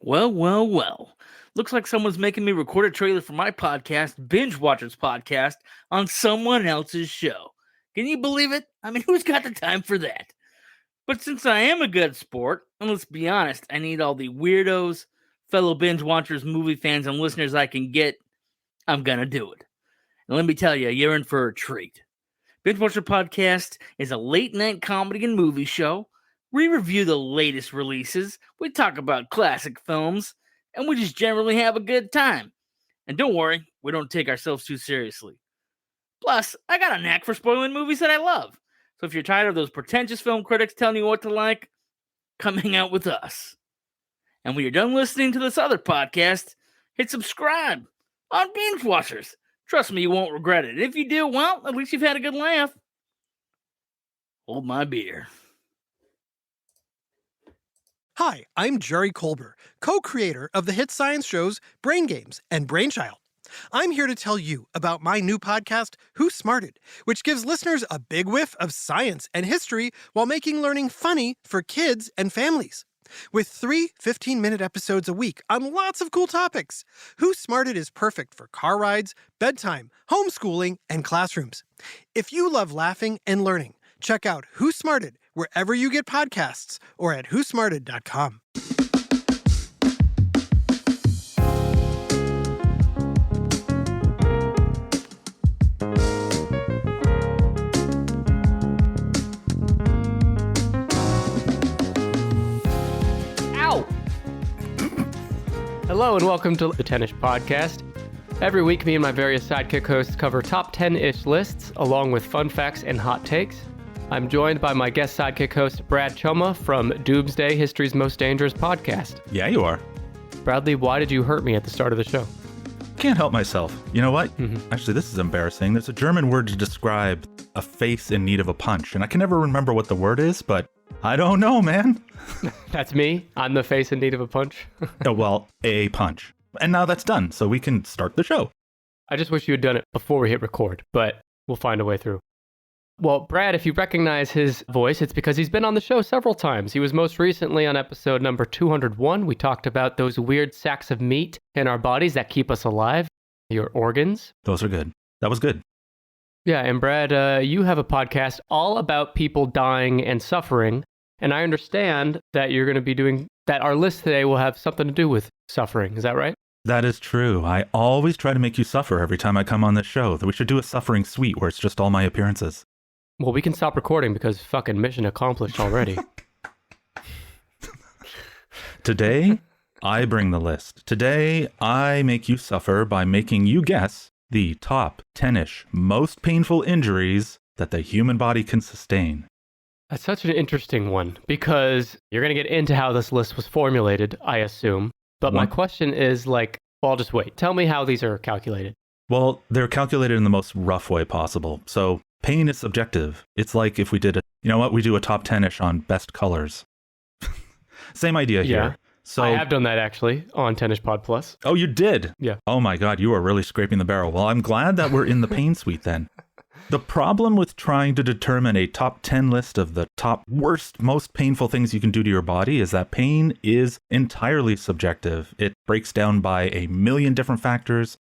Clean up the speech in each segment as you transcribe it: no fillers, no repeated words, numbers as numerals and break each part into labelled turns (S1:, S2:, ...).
S1: Well. Looks like someone's making me record a trailer for my podcast, Binge Watchers Podcast, on someone else's show. Can you believe it? I mean, who's got the time for that? But since I am a good sport, and let's be honest, I need all the weirdos, fellow binge watchers, movie fans, and listeners I can get, I'm gonna do it. And let me tell you, you're in for a treat. Binge Watcher Podcast is a late night comedy and movie show. We review the latest releases, we talk about classic films, and we just generally have a good time. And don't worry, we don't take ourselves too seriously. Plus, I got a knack for spoiling movies that I love. So if you're tired of those pretentious film critics telling you what to like, come hang out with us. And when you're done listening to this other podcast, hit subscribe on Binge Watchers. Trust me, you won't regret it. If you do, well, at least you've had a good laugh. Hold my beer.
S2: Hi, I'm Jerry Colbert, co-creator of the hit science shows Brain Games and Brainchild. I'm here to tell you about my new podcast, Who Smarted, which gives listeners a big whiff of science and history while making learning funny for kids and families. With 3 15-minute episodes a week on lots of cool topics, Who Smarted is perfect for car rides, bedtime, homeschooling, and classrooms. If you love laughing and learning, check out Who Smarted wherever you get podcasts or at whosmarted.com.
S1: Ow!
S3: Hello and welcome to the 10ish Podcast. Every week, me and my various sidekick hosts cover top 10-ish lists, along with fun facts and hot takes. I'm joined by my guest sidekick host, Brad Choma from Doomsday, History's Most Dangerous Podcast.
S4: Yeah, you are.
S3: Bradley, why did you hurt me at the start of the show?
S4: Can't help myself. You know what? Actually, this is embarrassing. There's a German word to describe a face in need of a punch, and I can never remember what the word is, but I don't know, man.
S3: That's me. I'm the face in need of a punch.
S4: Oh, well, a punch. And now that's done, so we can start the show.
S3: I just wish you had done it before we hit record, but we'll find a way through. Well, Brad, if you recognize his voice, it's because he's been on the show several times. He was most recently on episode number 201. We talked about those weird sacks of meat in our bodies that keep us alive, your organs.
S4: Those are good. That was good.
S3: Yeah, and Brad, you have a podcast all about people dying and suffering, and I understand that you're going to be doing that. Our list today will have something to do with suffering. Is that right?
S4: That is true. I always try to make you suffer every time I come on this show. We should do a suffering suite where it's just all my appearances.
S3: Well, we can stop recording because fucking mission accomplished already.
S4: Today, I bring the list. Today, I make you suffer by making you guess the top 10-ish most painful injuries that the human body can sustain.
S3: That's such an interesting one because you're going to get into how this list was formulated, I assume. But my question is well, I'll just wait. Tell me how these are calculated.
S4: Well, they're calculated in the most rough way possible. So pain is subjective. It's like if we did we do a top 10-ish on best colors. Same idea here.
S3: Yeah.
S4: So
S3: I have done that actually on 10ish Pod Plus.
S4: Oh, you did?
S3: Yeah.
S4: Oh my God, you are really scraping the barrel. Well, I'm glad that we're in the pain suite then. The problem with trying to determine a top 10 list of the top worst, most painful things you can do to your body is that pain is entirely subjective. It breaks down by a million different factors,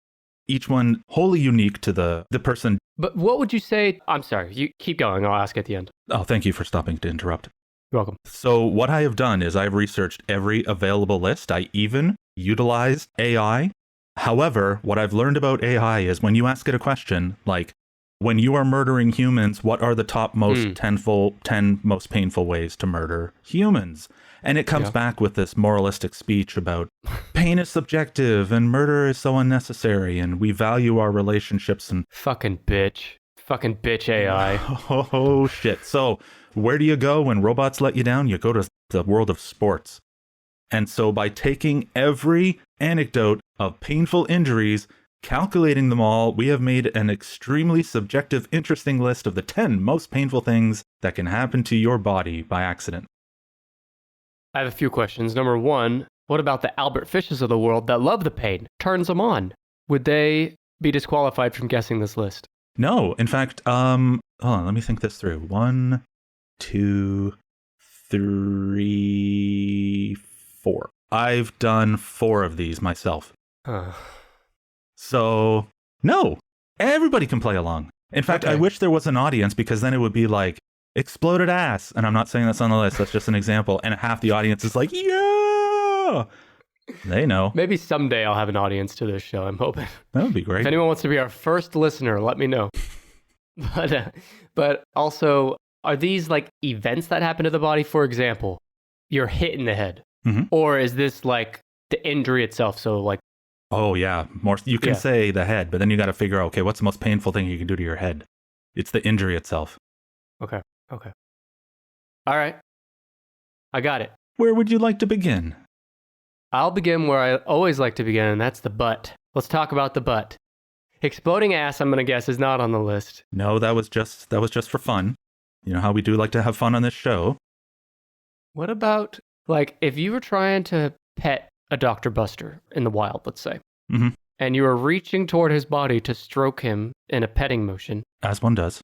S4: each one wholly unique to the person.
S3: But what would you say? I'm sorry, you keep going. I'll ask at the end.
S4: Oh, thank you for stopping to interrupt.
S3: You're welcome.
S4: So what I have done is I've researched every available list. I even utilized AI. However, what I've learned about AI is when you ask it a question like, when you are murdering humans, what are the top most 10 most painful ways to murder humans? And it comes back with this moralistic speech about pain is subjective and murder is so unnecessary and we value our relationships and...
S3: Fucking bitch AI.
S4: Oh, shit. So where do you go when robots let you down? You go to the world of sports. And so by taking every anecdote of painful injuries, calculating them all, we have made an extremely subjective, interesting list of the 10 most painful things that can happen to your body by accident.
S3: I have a few questions. Number one, what about the Albert Fishes of the world that love the pain, turns them on? Would they be disqualified from guessing this list?
S4: No. In fact, hold on, let me think this through. 1, 2, 3, 4. I've done 4 of these myself.
S3: Huh.
S4: So, no, everybody can play along. In fact, I
S3: Okay.
S4: wish there was an audience, because then it would be like, exploded ass. And I'm not saying that's on the list. That's just an example. And half the audience is like, yeah, they know.
S3: Maybe someday I'll have an audience to this show. I'm hoping.
S4: That would be
S3: If
S4: great.
S3: anyone wants to be our first listener, let me know. But also, are these like events that happen to the body? For example, you're hit in the head,
S4: Mhm.
S3: or is this like the injury itself? So like,
S4: Oh, yeah. More. You can
S3: Yeah.
S4: say the head, but then you got to figure out, okay, what's the most painful thing you can do to your head? It's the injury itself.
S3: okay, all right, I got it.
S4: Where would you like to begin?
S3: I'll begin where I always like to begin, and that's the butt. Let's talk about the butt. Exploding ass, I'm gonna guess, is not on the list.
S4: No, that was just for fun. You know how we do like to have fun on this show.
S3: What about like if you were trying to pet a Dr. Buster in the wild, let's say,
S4: Mhm.
S3: and you were reaching toward his body to stroke him in a petting motion,
S4: As one does.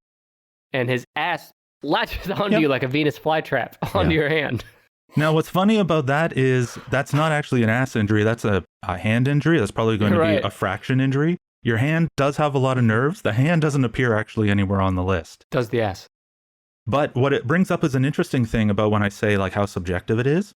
S3: and his ass latches onto
S4: Yep.
S3: you like a Venus flytrap onto
S4: Yeah.
S3: your hand.
S4: Now, what's funny about that is that's not actually an ass injury. That's a hand injury. That's probably going to
S3: Right.
S4: be a fraction injury. Your hand does have a lot of nerves. The hand doesn't appear actually anywhere on the list.
S3: Does the ass.
S4: But what it brings up is an interesting thing about when I say like how subjective it is.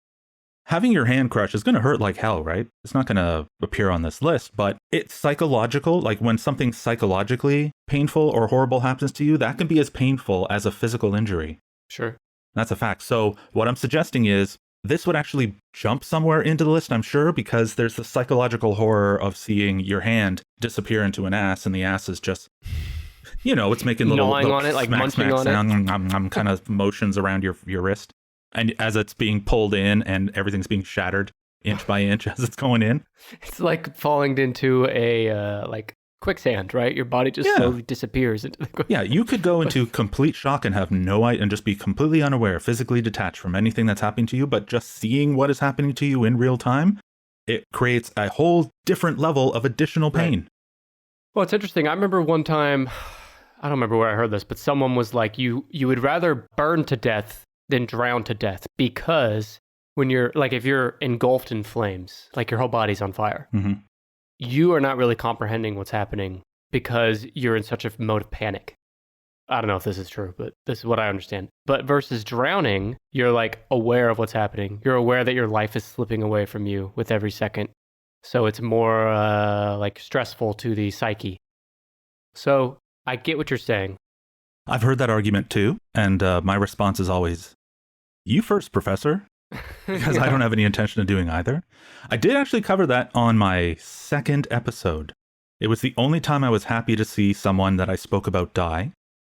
S4: Having your hand crushed is going to hurt like hell, right? It's not going to appear on this list, but it's psychological. Like when something psychologically painful or horrible happens to you, that can be as painful as a physical injury.
S3: Sure.
S4: That's a fact. So what I'm suggesting is this would actually jump somewhere into the list, I'm sure, because there's the psychological horror of seeing your hand disappear into an ass, and the ass is just, you know, it's making little
S3: Gnawing on it, like
S4: smack,
S3: munching
S4: smack
S3: on
S4: sound, kind of motions around your wrist. And as it's being pulled in and everything's being shattered inch by inch as it's going in.
S3: It's like falling into a like quicksand, right? Your body just
S4: Yeah.
S3: slowly disappears into the quicksand.
S4: Yeah, you could go into complete shock and have no idea and just be completely unaware, physically detached from anything that's happening to you, but just seeing what is happening to you in real time, it creates a whole different level of additional pain.
S3: Well, it's interesting. I remember one time, I don't remember where I heard this, but someone was like, you would rather burn to death than drown to death, because when you're like, if you're engulfed in flames, like your whole body's on fire,
S4: Mhm.
S3: you are not really comprehending what's happening because you're in such a mode of panic. I don't know if this is true, but this is what I understand. But versus drowning, you're like aware of what's happening. You're aware that your life is slipping away from you with every second. So it's more like stressful to the psyche. So I get what you're saying.
S4: I've heard that argument too, and my response is always, you first, professor, because I don't have any intention of doing either. I did actually cover that on my second episode. It was the only time I was happy to see someone that I spoke about die,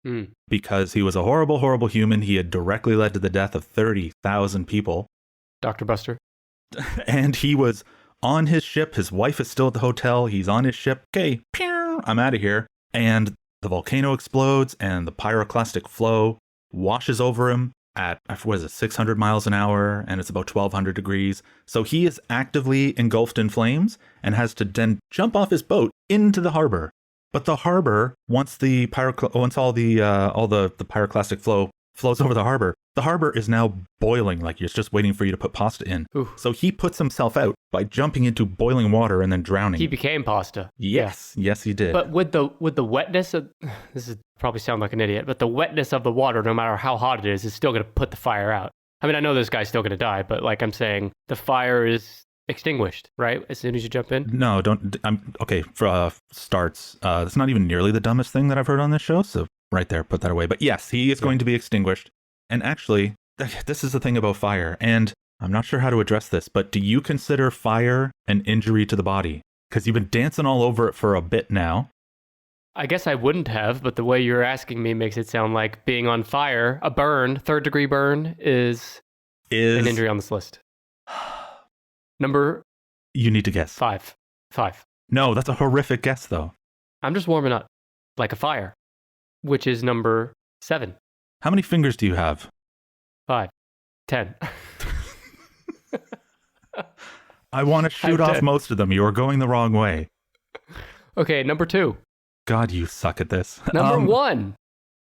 S3: Mm.
S4: because he was a horrible, horrible human. He had directly led to the death of 30,000 people,
S3: Dr. Buster.
S4: and he was on his ship. His wife is still at the hotel. He's on his ship. Okay, pew, I'm out of here. And the volcano explodes, and the pyroclastic flow washes over him at, what is it, 600 miles an hour, and it's about 1,200 degrees. So he is actively engulfed in flames and has to then jump off his boat into the harbor. But the harbor, once all the pyroclastic flow flows over the harbor is now boiling, like it's just waiting for you to put pasta in.
S3: Ooh.
S4: So he puts himself out by jumping into boiling water and then drowning.
S3: He became pasta.
S4: Yes, yes, he did.
S3: But with the wetness of, this is probably sound like an idiot, but the wetness of the water, no matter how hot it is still going to put the fire out. I mean, I know this guy's still going to die, but like I'm saying, the fire is extinguished, right? As soon as you jump in.
S4: No, don't. I'm okay. For starts, that's not even nearly the dumbest thing that I've heard on this show. So right there, put that away. But yes, he is going to be extinguished. And actually, this is the thing about fire, and I'm not sure how to address this, but do you consider fire an injury to the body? Because you've been dancing all over it for a bit now.
S3: I guess I wouldn't have, but the way you're asking me makes it sound like being on fire, a burn, 3rd degree burn is an injury on this list. Number
S4: You need to guess.
S3: 5.
S4: No, that's a horrific guess, though.
S3: I'm just warming up like a fire, which is number 7.
S4: How many fingers do you have?
S3: 5. 10.
S4: I want to shoot
S3: I'm
S4: off
S3: dead.
S4: most of them. You are going the wrong way.
S3: Okay, number 2.
S4: God, you suck at this.
S3: Number 1.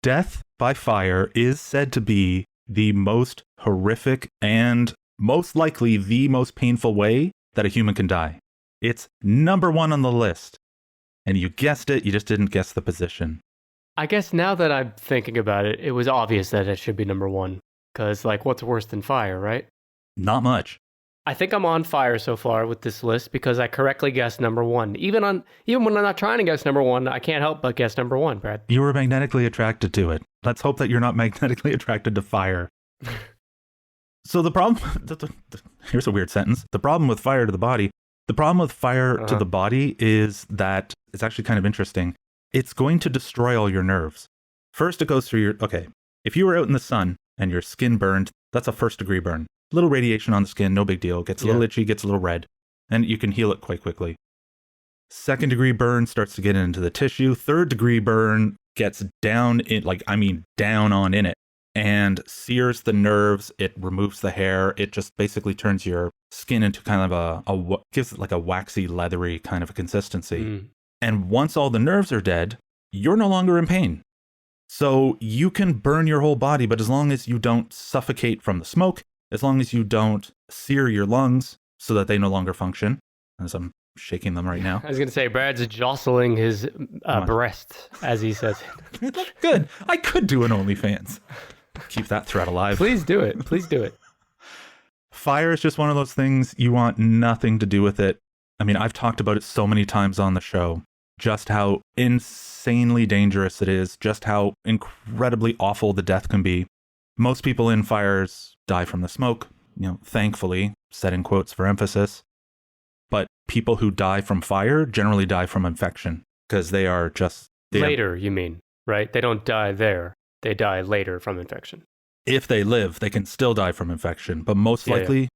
S4: Death by fire is said to be the most horrific and most likely the most painful way that a human can die. It's number 1 on the list. And you guessed it, you just didn't guess the position.
S3: I guess now that I'm thinking about it, it was obvious that it should be number 1. Because, like, what's worse than fire, right?
S4: Not much.
S3: I think I'm on fire so far with this list because I correctly guessed number 1. Even when I'm not trying to guess number 1, I can't help but guess number 1, Brad.
S4: You were magnetically attracted to it. Let's hope that you're not magnetically attracted to fire. So the problem, here's a weird sentence. The problem with fire to the body to the body is that it's actually kind of interesting. It's going to destroy all your nerves. First, it goes through if you were out in the sun and your skin burned, that's a 1st-degree burn. Little radiation on the skin, no big deal. Gets a little itchy, gets a little red, and you can heal it quite quickly. 2nd-degree burn starts to get into the tissue. 3rd-degree burn gets down on in it and sears the nerves. It removes the hair. It just basically turns your skin into kind of gives it like a waxy, leathery kind of a consistency. And once all the nerves are dead, you're no longer in pain. So you can burn your whole body, but as long as you don't suffocate from the smoke, as long as you don't sear your lungs so that they no longer function, as I'm shaking them right now.
S3: I was going to say, Brad's jostling his breast as he says it.
S4: That's good. I could do an OnlyFans. Keep that thread alive.
S3: Please do it. Please do it.
S4: Fire is just one of those things you want nothing to do with it. I mean, I've talked about it so many times on the show, just how insanely dangerous it is, just how incredibly awful the death can be. Most people in fires die from the smoke, thankfully, set in quotes for emphasis. But people who die from fire generally die from infection because they are just...
S3: Later, you mean, right? They don't die there. They die later from infection.
S4: If they live, they can still die from infection. But most likely,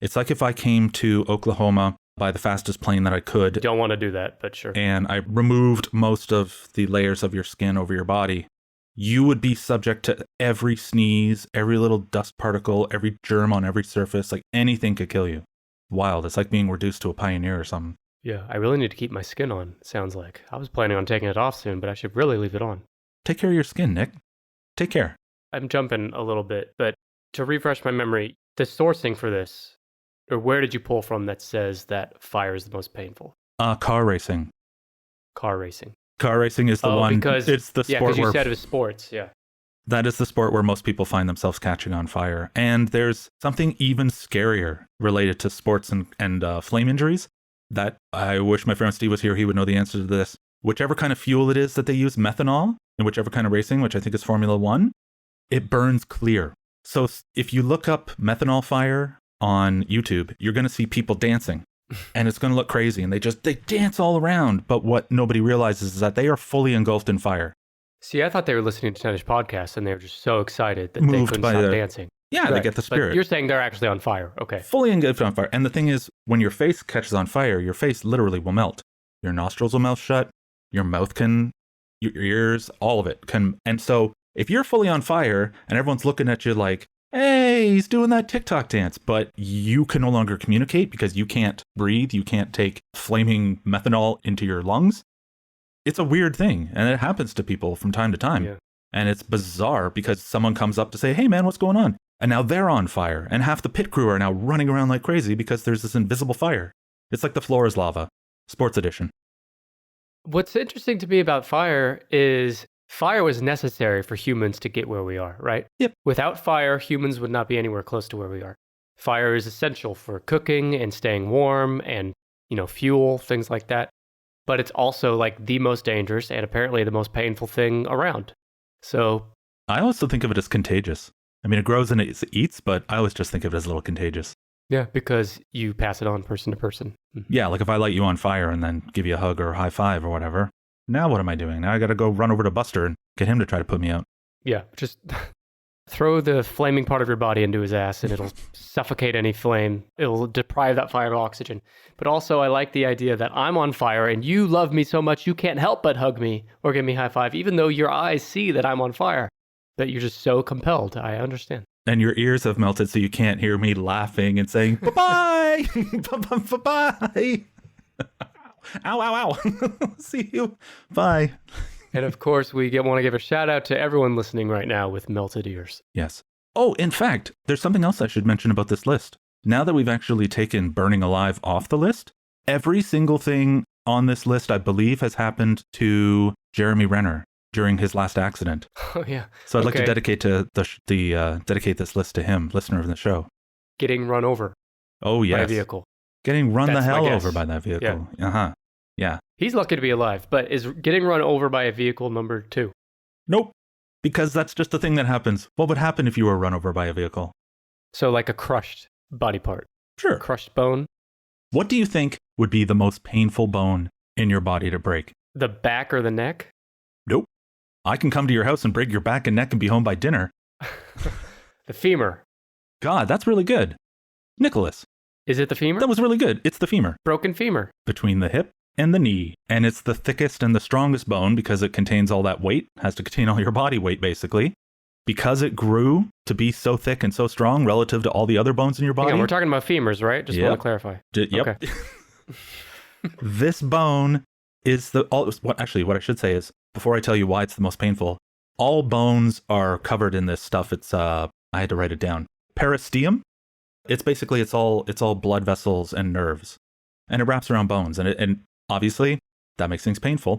S4: it's like if I came to Oklahoma by the fastest plane that I could.
S3: Don't want to do that, but sure.
S4: And I removed most of the layers of your skin over your body. You would be subject to every sneeze, every little dust particle, every germ on every surface. Like anything could kill you. Wild. It's like being reduced to a pioneer or something.
S3: Yeah, I really need to keep my skin on, it sounds like. I was planning on taking it off soon, but I should really leave it on.
S4: Take care of your skin, Nick. Take care.
S3: I'm jumping a little bit, but to refresh my memory, the sourcing for this, or where did you pull from that says that fire is the most painful?
S4: Car racing.
S3: Car racing.
S4: Car racing is the one.
S3: Because,
S4: it's the sport
S3: because you said it was sports, yeah.
S4: That is the sport where most people find themselves catching on fire. And there's something even scarier related to sports and flame injuries that I wish my friend Steve was here. He would know the answer to this. Whichever kind of fuel it is that they use, methanol, in whichever kind of racing, which I think is Formula One, it burns clear. So if you look up methanol fire on YouTube, you're going to see people dancing. And it's going to look crazy. And they dance all around. But what nobody realizes is that they are fully engulfed in fire.
S3: See, I thought they were listening to Tennis podcasts and they were just so excited that they couldn't stop dancing.
S4: Yeah,
S3: right.
S4: They get the spirit.
S3: But you're saying they're actually on fire. Okay.
S4: Fully engulfed on fire. And the thing is, when your face catches on fire, your face literally will melt. Your nostrils will melt shut. Your mouth can, your ears, all of it can. And so if you're fully on fire and everyone's looking at you like, hey, he's doing that TikTok dance, but you can no longer communicate because you can't breathe. You can't take flaming methanol into your lungs. It's a weird thing. And it happens to people from time to time. Yeah. And it's bizarre because someone comes up to say, hey, man, what's going on? And now they're on fire. And half the pit crew are now running around like crazy because there's this invisible fire. It's like the floor is lava. Sports edition.
S3: What's interesting to me about fire is fire was necessary for humans to get where we are, right?
S4: Yep.
S3: Without fire, humans would not be anywhere close to where we are. Fire is essential for cooking and staying warm and, fuel, things like that. But it's also like the most dangerous and apparently the most painful thing around. So
S4: I also think of it as contagious. I mean, it grows and it eats, but I always just think of it as a little contagious.
S3: Yeah, because you pass it on person to person. Mm-hmm.
S4: Yeah, like if I light you on fire and then give you a hug or a high five or whatever. Now what am I doing? Now I got to go run over to Buster and get him to try to put me out.
S3: Yeah, just throw the flaming part of your body into his ass and it'll suffocate any flame. It'll deprive that fire of oxygen. But also I like the idea that I'm on fire and you love me so much you can't help but hug me or give me a high five, even though your eyes see that I'm on fire. But you're just so compelled. I understand.
S4: And your ears have melted so you can't hear me laughing and saying, bye-bye, bye-bye. Ow, ow, ow. See you. Bye.
S3: And of course, we want to give a shout out to everyone listening right now with melted ears.
S4: Yes. Oh, in fact, there's something else I should mention about this list. Now that we've actually taken burning alive off the list, every single thing on this list, I believe, has happened to Jeremy Renner during his last accident.
S3: Oh, yeah.
S4: So I'd like to dedicate dedicate this list to him, listener of the show.
S3: Getting run over
S4: Oh, yes.
S3: by a vehicle.
S4: Getting run
S3: That's
S4: the
S3: my
S4: hell
S3: guess.
S4: over by that vehicle.
S3: Yeah.
S4: Uh-huh. Yeah.
S3: He's lucky to be alive, but is getting run over by a vehicle number 2?
S4: Nope. Because that's just the thing that happens. What would happen if you were run over by a vehicle?
S3: So like a crushed body part.
S4: Sure.
S3: Crushed bone.
S4: What do you think would be the most painful bone in your body to break?
S3: The back or the neck?
S4: Nope. I can come to your house and break your back and neck and be home by dinner.
S3: The femur.
S4: God, that's really good. Nicholas,
S3: Is it the femur?
S4: that was really good. It's the femur.
S3: Broken femur.
S4: Between the hip and the knee. And it's the thickest and the strongest bone because it contains all that weight, has to contain all your body weight, basically. Because it grew to be so thick and so strong relative to all the other bones in your body.
S3: Hang on, we're talking about femurs, right? Just
S4: Yep.
S3: want to clarify.
S4: Yep.
S3: Okay.
S4: This bone is what I should say is, before I tell you why it's the most painful, all bones are covered in this stuff. It's I had to write it down. Peristeum. It's basically it's all blood vessels and nerves, and it wraps around bones, and obviously that makes things painful.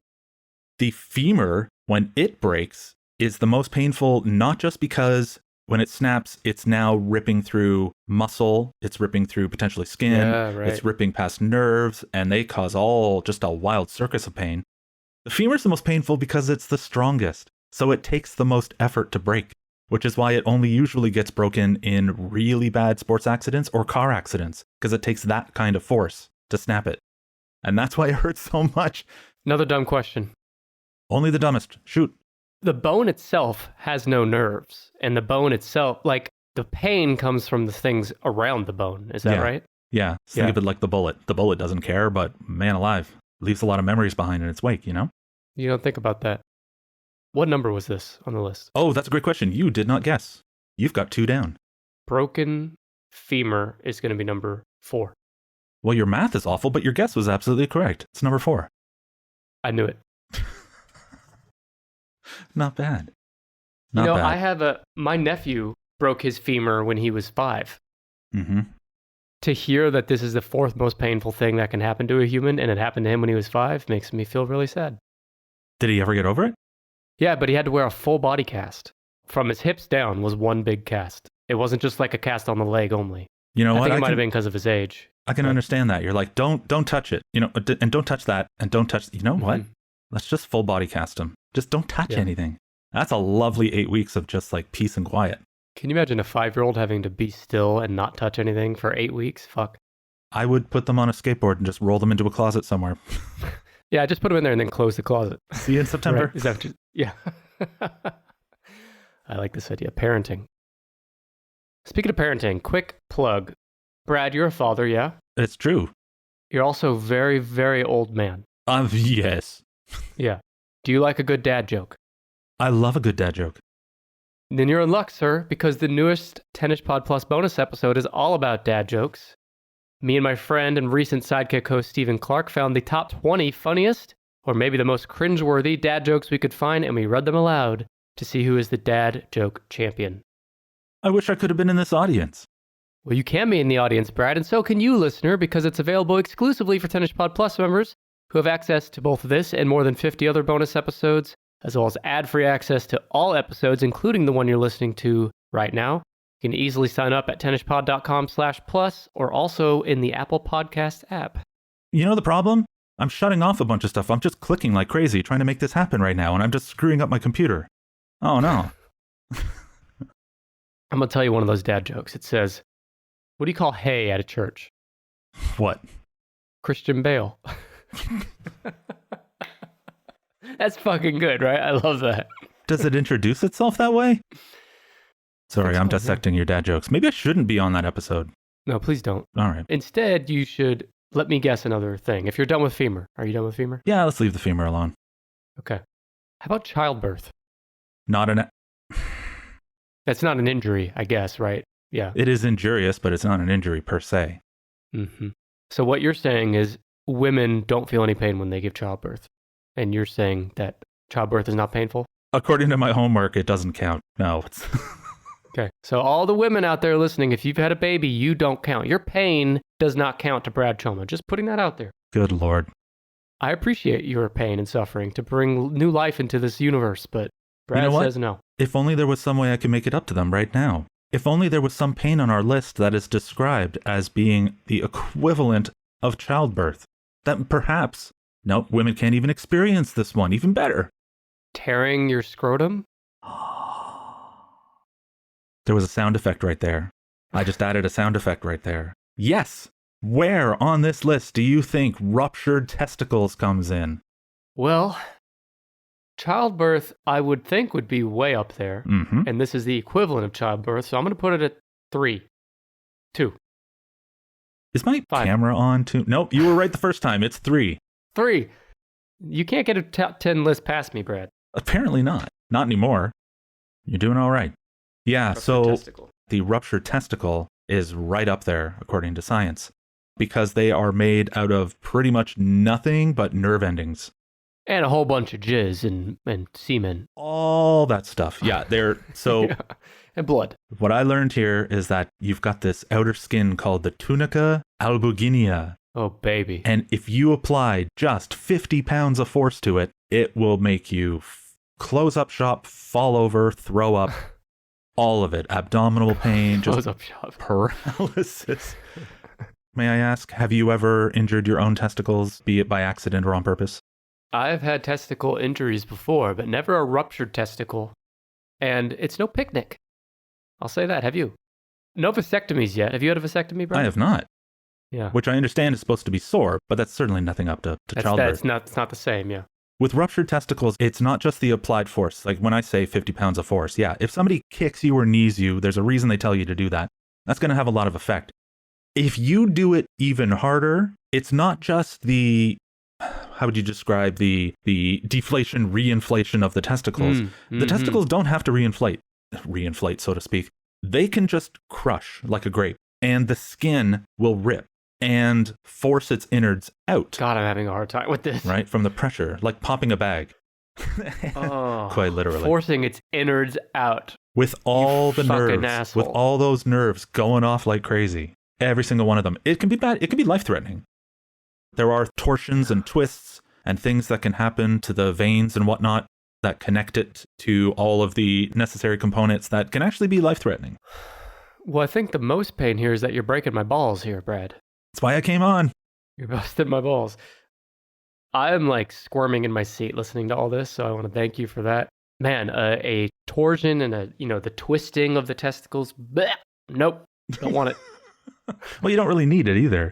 S4: The femur, when it breaks, is the most painful, not just because when it snaps, it's now ripping through muscle, it's ripping through potentially skin,
S3: Yeah, right.
S4: it's ripping past nerves, and they cause all just a wild circus of pain. The femur is the most painful because it's the strongest, so it takes the most effort to break, which is why it only usually gets broken in really bad sports accidents or car accidents, because it takes that kind of force to snap it. And that's why it hurts so much.
S3: Another dumb question.
S4: Only the dumbest. Shoot.
S3: The bone itself has no nerves, and the bone itself, like the pain comes from the things around the bone. Is that
S4: Yeah.
S3: right?
S4: Yeah, so think of it like the bullet. The bullet doesn't care, but man alive, leaves a lot of memories behind in its wake, you know?
S3: You don't think about that. What number was this on the list?
S4: Oh, that's a great question. You did not guess. You've got 2 down.
S3: Broken femur is going to be number 4.
S4: Well, your math is awful, but your guess was absolutely correct. It's number 4.
S3: I knew it.
S4: Not bad. Not
S3: You know,
S4: bad.
S3: my nephew broke his femur when he was 5.
S4: Mm-hmm.
S3: To hear that this is the 4th most painful thing that can happen to a human, and it happened to him when he was 5, makes me feel really sad.
S4: Did he ever get over it?
S3: Yeah, but he had to wear a full body cast. From his hips down was one big cast. It wasn't just like a cast on the leg only.
S4: You know
S3: I
S4: what?
S3: think it might have been because of his age.
S4: I can understand that. You're like, don't touch it, you know, and don't touch that, and don't touch. You know what?
S3: Mhm.
S4: Let's just full body cast him. Just don't touch
S3: Yeah.
S4: anything. That's a lovely 8 weeks of just like peace and quiet.
S3: Can you imagine a 5-year-old having to be still and not touch anything for 8 weeks? Fuck.
S4: I would put them on a skateboard and just roll them into a closet somewhere.
S3: Yeah, just put him in there and then close the closet.
S4: See you in September.
S3: Right. Is that just, yeah. I like this idea. Parenting. Speaking of parenting, quick plug. Brad, you're a father, yeah?
S4: It's true.
S3: You're also a very, very old man.
S4: Yes.
S3: Yeah. Do you like a good dad joke?
S4: I love a good dad joke.
S3: Then you're in luck, sir, because the newest Tennis Pod Plus bonus episode is all about dad jokes. Me and my friend and recent sidekick host Stephen Clark found the top 20 funniest, or maybe the most cringeworthy dad jokes we could find, and we read them aloud to see who is the dad joke champion.
S4: I wish I could have been in this audience.
S3: Well, you can be in the audience, Brad, and so can you, listener, because it's available exclusively for Tennis Pod Plus members who have access to both this and more than 50 other bonus episodes, as well as ad-free access to all episodes, including the one you're listening to right now. You can easily sign up at tennispod.com/plus or also in the Apple Podcast app.
S4: You know the problem? I'm shutting off a bunch of stuff. I'm just clicking like crazy trying to make this happen right now, and I'm just screwing up my computer. Oh, no.
S3: I'm going to tell you one of those dad jokes. It says, what do you call hay at a church?
S4: What?
S3: Christian Bale. That's fucking good, right? I love that.
S4: Does it introduce itself that way? Sorry,
S3: That's
S4: I'm
S3: cool, yeah.
S4: dissecting your dad jokes. Maybe I shouldn't be on that episode.
S3: No, please don't.
S4: All right.
S3: Instead, you should let me guess another thing. If you're done with femur, are you done with femur?
S4: Yeah, let's leave the femur alone.
S3: Okay. How about childbirth?
S4: Not an.
S3: That's not an injury, I guess, right? Yeah.
S4: It is injurious, but it's not an injury per se.
S3: Mm-hmm. So what you're saying is women don't feel any pain when they give childbirth. And you're saying that childbirth is not painful?
S4: According to my homework, it doesn't count. No, it's.
S3: Okay. So all the women out there listening, if you've had a baby, you don't count. Your pain does not count to Brad Choma. Just putting that out there.
S4: Good Lord.
S3: I appreciate your pain and suffering to bring new life into this universe, but Brad
S4: You know what?
S3: says no.
S4: If only there was some way I could make it up to them right now. If only there was some pain on our list that is described as being the equivalent of childbirth. That perhaps, nope, women can't even experience this one. Even better.
S3: Tearing your scrotum?
S4: There was a sound effect right there. I just added a sound effect right there. Yes. Where on this list do you think ruptured testicles comes in?
S3: Well, childbirth, I would think, would be way up there.
S4: Mm-hmm.
S3: And this is the equivalent of childbirth, so I'm going to put it at 3. 2.
S4: Is my
S3: 5.
S4: camera on too? Nope, you were right the first time. It's 3.
S3: 3. You can't get a top 10 list past me, Brad.
S4: Apparently not. Not anymore. You're doing all right. Yeah,
S3: Testicle.
S4: the ruptured testicle is right up there, according to science, because they are made out of pretty much nothing but nerve endings.
S3: And a whole bunch of jizz and semen.
S4: All that stuff. Yeah, they're so.
S3: Yeah. And blood.
S4: What I learned here is that you've got this outer skin called the tunica albuginea.
S3: Oh, baby.
S4: And if you apply just 50 pounds of force to it, it will make you close up shop, fall over, throw up, all of it. Abdominal pain,
S3: Close
S4: just
S3: up shop.
S4: paralysis. May I ask, have you ever injured your own testicles, be it by accident or on purpose?
S3: I've had testicle injuries before, but never a ruptured testicle. And it's no picnic. I'll say that. Have you? No vasectomies yet. Have you had a vasectomy, Brian?
S4: I have not.
S3: Yeah.
S4: Which I understand is supposed to be sore, but that's certainly nothing up to childbirth.
S3: It's not the same, yeah.
S4: With ruptured testicles, it's not just the applied force. Like when I say 50 pounds of force, yeah, if somebody kicks you or knees you, there's a reason they tell you to do that. That's going to have a lot of effect. If you do it even harder, it's not just the, how would you describe the deflation, reinflation of the testicles. The testicles don't have to reinflate, so to speak. They can just crush like a grape, and the skin will rip and force its innards out.
S3: God, I'm having a hard time with this.
S4: Right? From the pressure, like popping a bag.
S3: Oh,
S4: quite literally.
S3: Forcing its innards out.
S4: With all the
S3: fucking
S4: nerves,
S3: asshole.
S4: with all those nerves going off like crazy. Every single one of them. It can be bad. It can be life-threatening. There are torsions and twists and things that can happen to the veins and whatnot that connect it to all of the necessary components that can actually be life-threatening.
S3: Well, I think the most pain here is that you're breaking my balls here, Brad.
S4: That's why I came on.
S3: You're busting my balls. I'm like squirming in my seat listening to all this, so I want to thank you for that. Man, a torsion and the twisting of the testicles. Bleh, nope, don't want it.
S4: Well, you don't really need it either.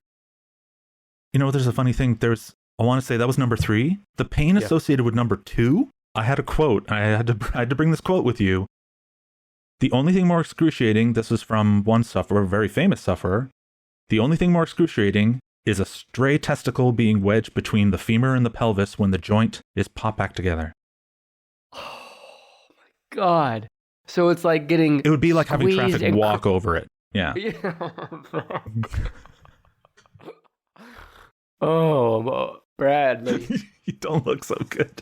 S4: You know, there's a funny thing. I want to say that was number 3. The pain associated with number 2. I had a quote. I had to bring this quote with you. The only thing more excruciating, this is from one sufferer, a very famous sufferer. The only thing more excruciating is a stray testicle being wedged between the femur and the pelvis when the joint is popped back together.
S3: Oh my God. So it's like getting
S4: It would be like having
S3: squeezed
S4: traffic walk over it. Yeah.
S3: Oh, Brad. Like,
S4: You don't look so good.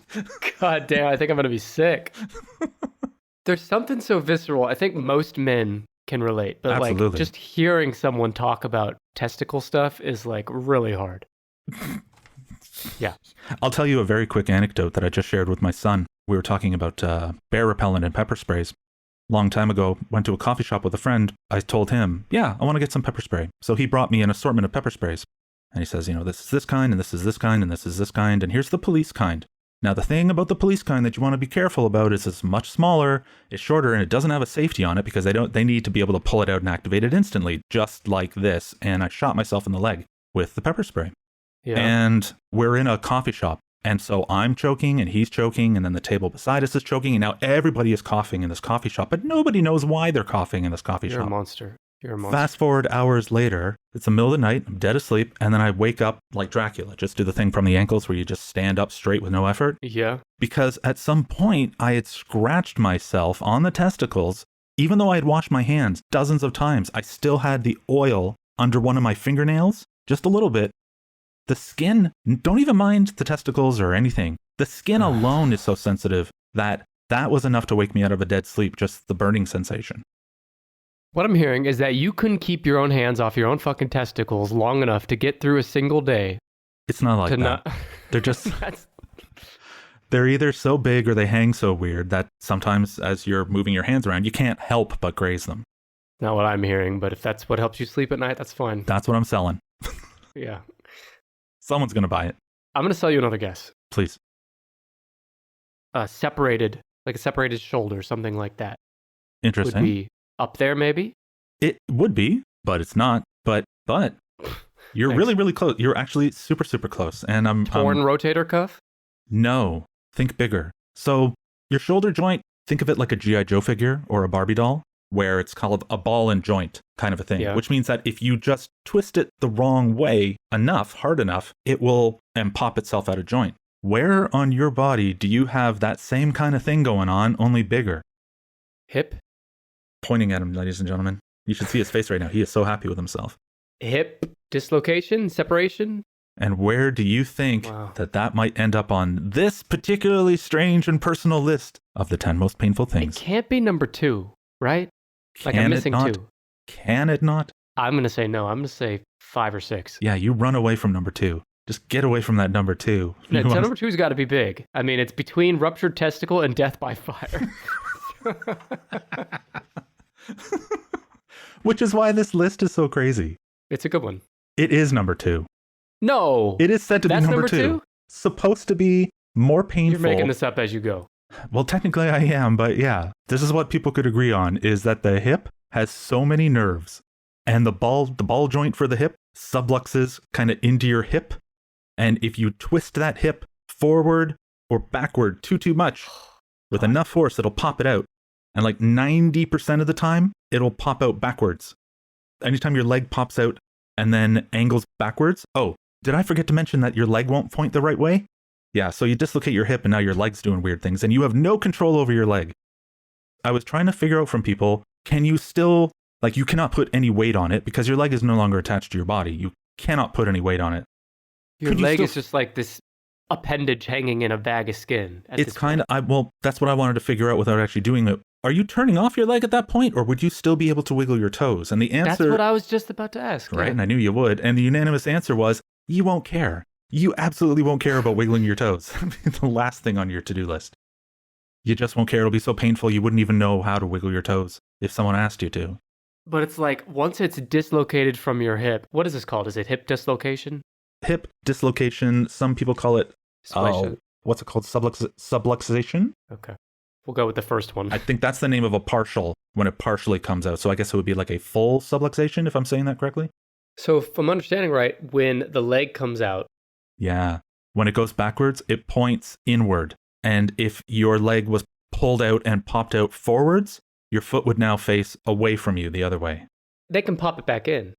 S3: God damn, I think I'm going to be sick. There's something so visceral. I think most men can relate, but
S4: Absolutely.
S3: like just hearing someone talk about testicle stuff is like really hard. Yeah.
S4: I'll tell you a very quick anecdote that I just shared with my son. We were talking about bear repellent and pepper sprays. Long time ago, went to a coffee shop with a friend. I told him, yeah, I want to get some pepper spray. So he brought me an assortment of pepper sprays. And he says, this is this kind, and this is this kind, and this is this kind, and here's the police kind. Now, the thing about the police kind that you want to be careful about is it's much smaller, it's shorter, and it doesn't have a safety on it because they need to be able to pull it out and activate it instantly, just like this. And I shot myself in the leg with the pepper spray.
S3: Yeah.
S4: And we're in a coffee shop. And so I'm choking and he's choking, and then the table beside us is choking, and now everybody is coughing in this coffee shop, but nobody knows why they're coughing in this coffee
S3: You're
S4: shop.
S3: a monster. You're a monster.
S4: Fast forward hours later, it's the middle of the night, I'm dead asleep, and then I wake up like Dracula, just do the thing from the ankles where you just stand up straight with no effort.
S3: Yeah.
S4: Because at some point I had scratched myself on the testicles. Even though I had washed my hands dozens of times, I still had the oil under one of my fingernails, just a little bit. The skin, don't even mind the testicles or anything. The skin alone is so sensitive that was enough to wake me out of a dead sleep, just the burning sensation.
S3: What I'm hearing is that you couldn't keep your own hands off your own fucking testicles long enough to get through a single day.
S4: It's not like that. They're just... They're either so big or they hang so weird that sometimes as you're moving your hands around, you can't help but graze them.
S3: Not what I'm hearing, but if that's what helps you sleep at night, that's fine.
S4: That's what I'm selling.
S3: Yeah.
S4: Someone's going to buy it.
S3: I'm going to sell you another guess.
S4: Please.
S3: Separated, like a separated shoulder, something like that.
S4: Interesting.
S3: Would be up there, maybe?
S4: It would be, but it's not. But you're
S3: Thanks.
S4: really, really close. You're actually super, super close. And I'm...
S3: Torn rotator cuff?
S4: No. Think bigger. So your shoulder joint, think of it like a G.I. Joe figure or a Barbie doll, where it's called a ball and joint kind of a thing,
S3: Yeah.
S4: which means that if you just twist it the wrong way enough, hard enough, it will pop itself out of joint. Where on your body do you have that same kind of thing going on, only bigger?
S3: Hip?
S4: Pointing at him, ladies and gentlemen. You should see his face right now. He is so happy with himself.
S3: Hip dislocation? Separation?
S4: And where do you think that might end up on this particularly strange and personal list of the 10 most painful things?
S3: It can't be number 2, right? Like I'm missing 2.
S4: Can it not?
S3: I'm going to say no. I'm going to say 5 or 6.
S4: Yeah, you run away from number 2. Just get away from that number 2.
S3: No, number 2's got to be big. I mean, it's between ruptured testicle and death by fire.
S4: Which is why this list is so crazy.
S3: It's a good one.
S4: It is number 2.
S3: No.
S4: It is said to be number 2. Supposed to be more painful.
S3: You're making this up as you go.
S4: Well, technically I am, but yeah. This is what people could agree on, is that the hip has so many nerves. And the ball joint for the hip subluxes kind of into your hip. And if you twist that hip forward or backward too much, with enough force, it'll pop it out. And like 90% of the time, it'll pop out backwards. Anytime your leg pops out and then angles backwards. Oh, did I forget to mention that your leg won't point the right way? Yeah, so you dislocate your hip and now your leg's doing weird things and you have no control over your leg. I was trying to figure out from people, can you still, like you cannot put any weight on it because your leg is no longer attached to your body. You cannot put any weight on it.
S3: Your leg is just like this appendage hanging in a bag of skin.
S4: It's kind of, well, that's what I wanted to figure out without actually doing it. Are you turning off your leg at that point, or would you still be able to wiggle your toes? And the answer...
S3: That's what I was just about to ask.
S4: Right,
S3: yeah.
S4: and I knew you would. And the unanimous answer was, you won't care. You absolutely won't care about wiggling your toes. The last thing on your to-do list. You just won't care. It'll be so painful you wouldn't even know how to wiggle your toes if someone asked you to.
S3: But it's like, once it's dislocated from your hip, what is this called? Is it hip dislocation?
S4: Hip dislocation. Some people call it...
S3: Displacement.
S4: What's it called? Subluxation?
S3: Okay. We'll go with the first one.
S4: I think that's the name of a partial when it partially comes out. So I guess it would be like a full subluxation, if I'm saying that correctly.
S3: So if I'm understanding right, when the leg comes out.
S4: Yeah. When it goes backwards, it points inward. And if your leg was pulled out and popped out forwards, your foot would now face away from you the other way.
S3: They can pop it back in.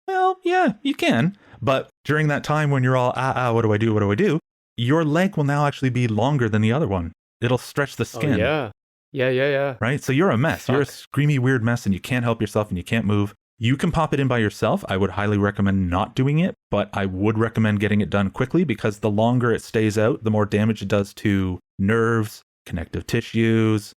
S4: Well, yeah, you can. But during that time when you're all, what do I do? Your leg will now actually be longer than the other one. It'll stretch the skin.
S3: Oh, yeah.
S4: Right? So you're a mess. You're a screamy, weird mess and you can't help yourself and you can't move. You can pop it in by yourself. I would highly recommend not doing it, but I would recommend getting it done quickly because the longer it stays out, the more damage it does to nerves, connective tissues.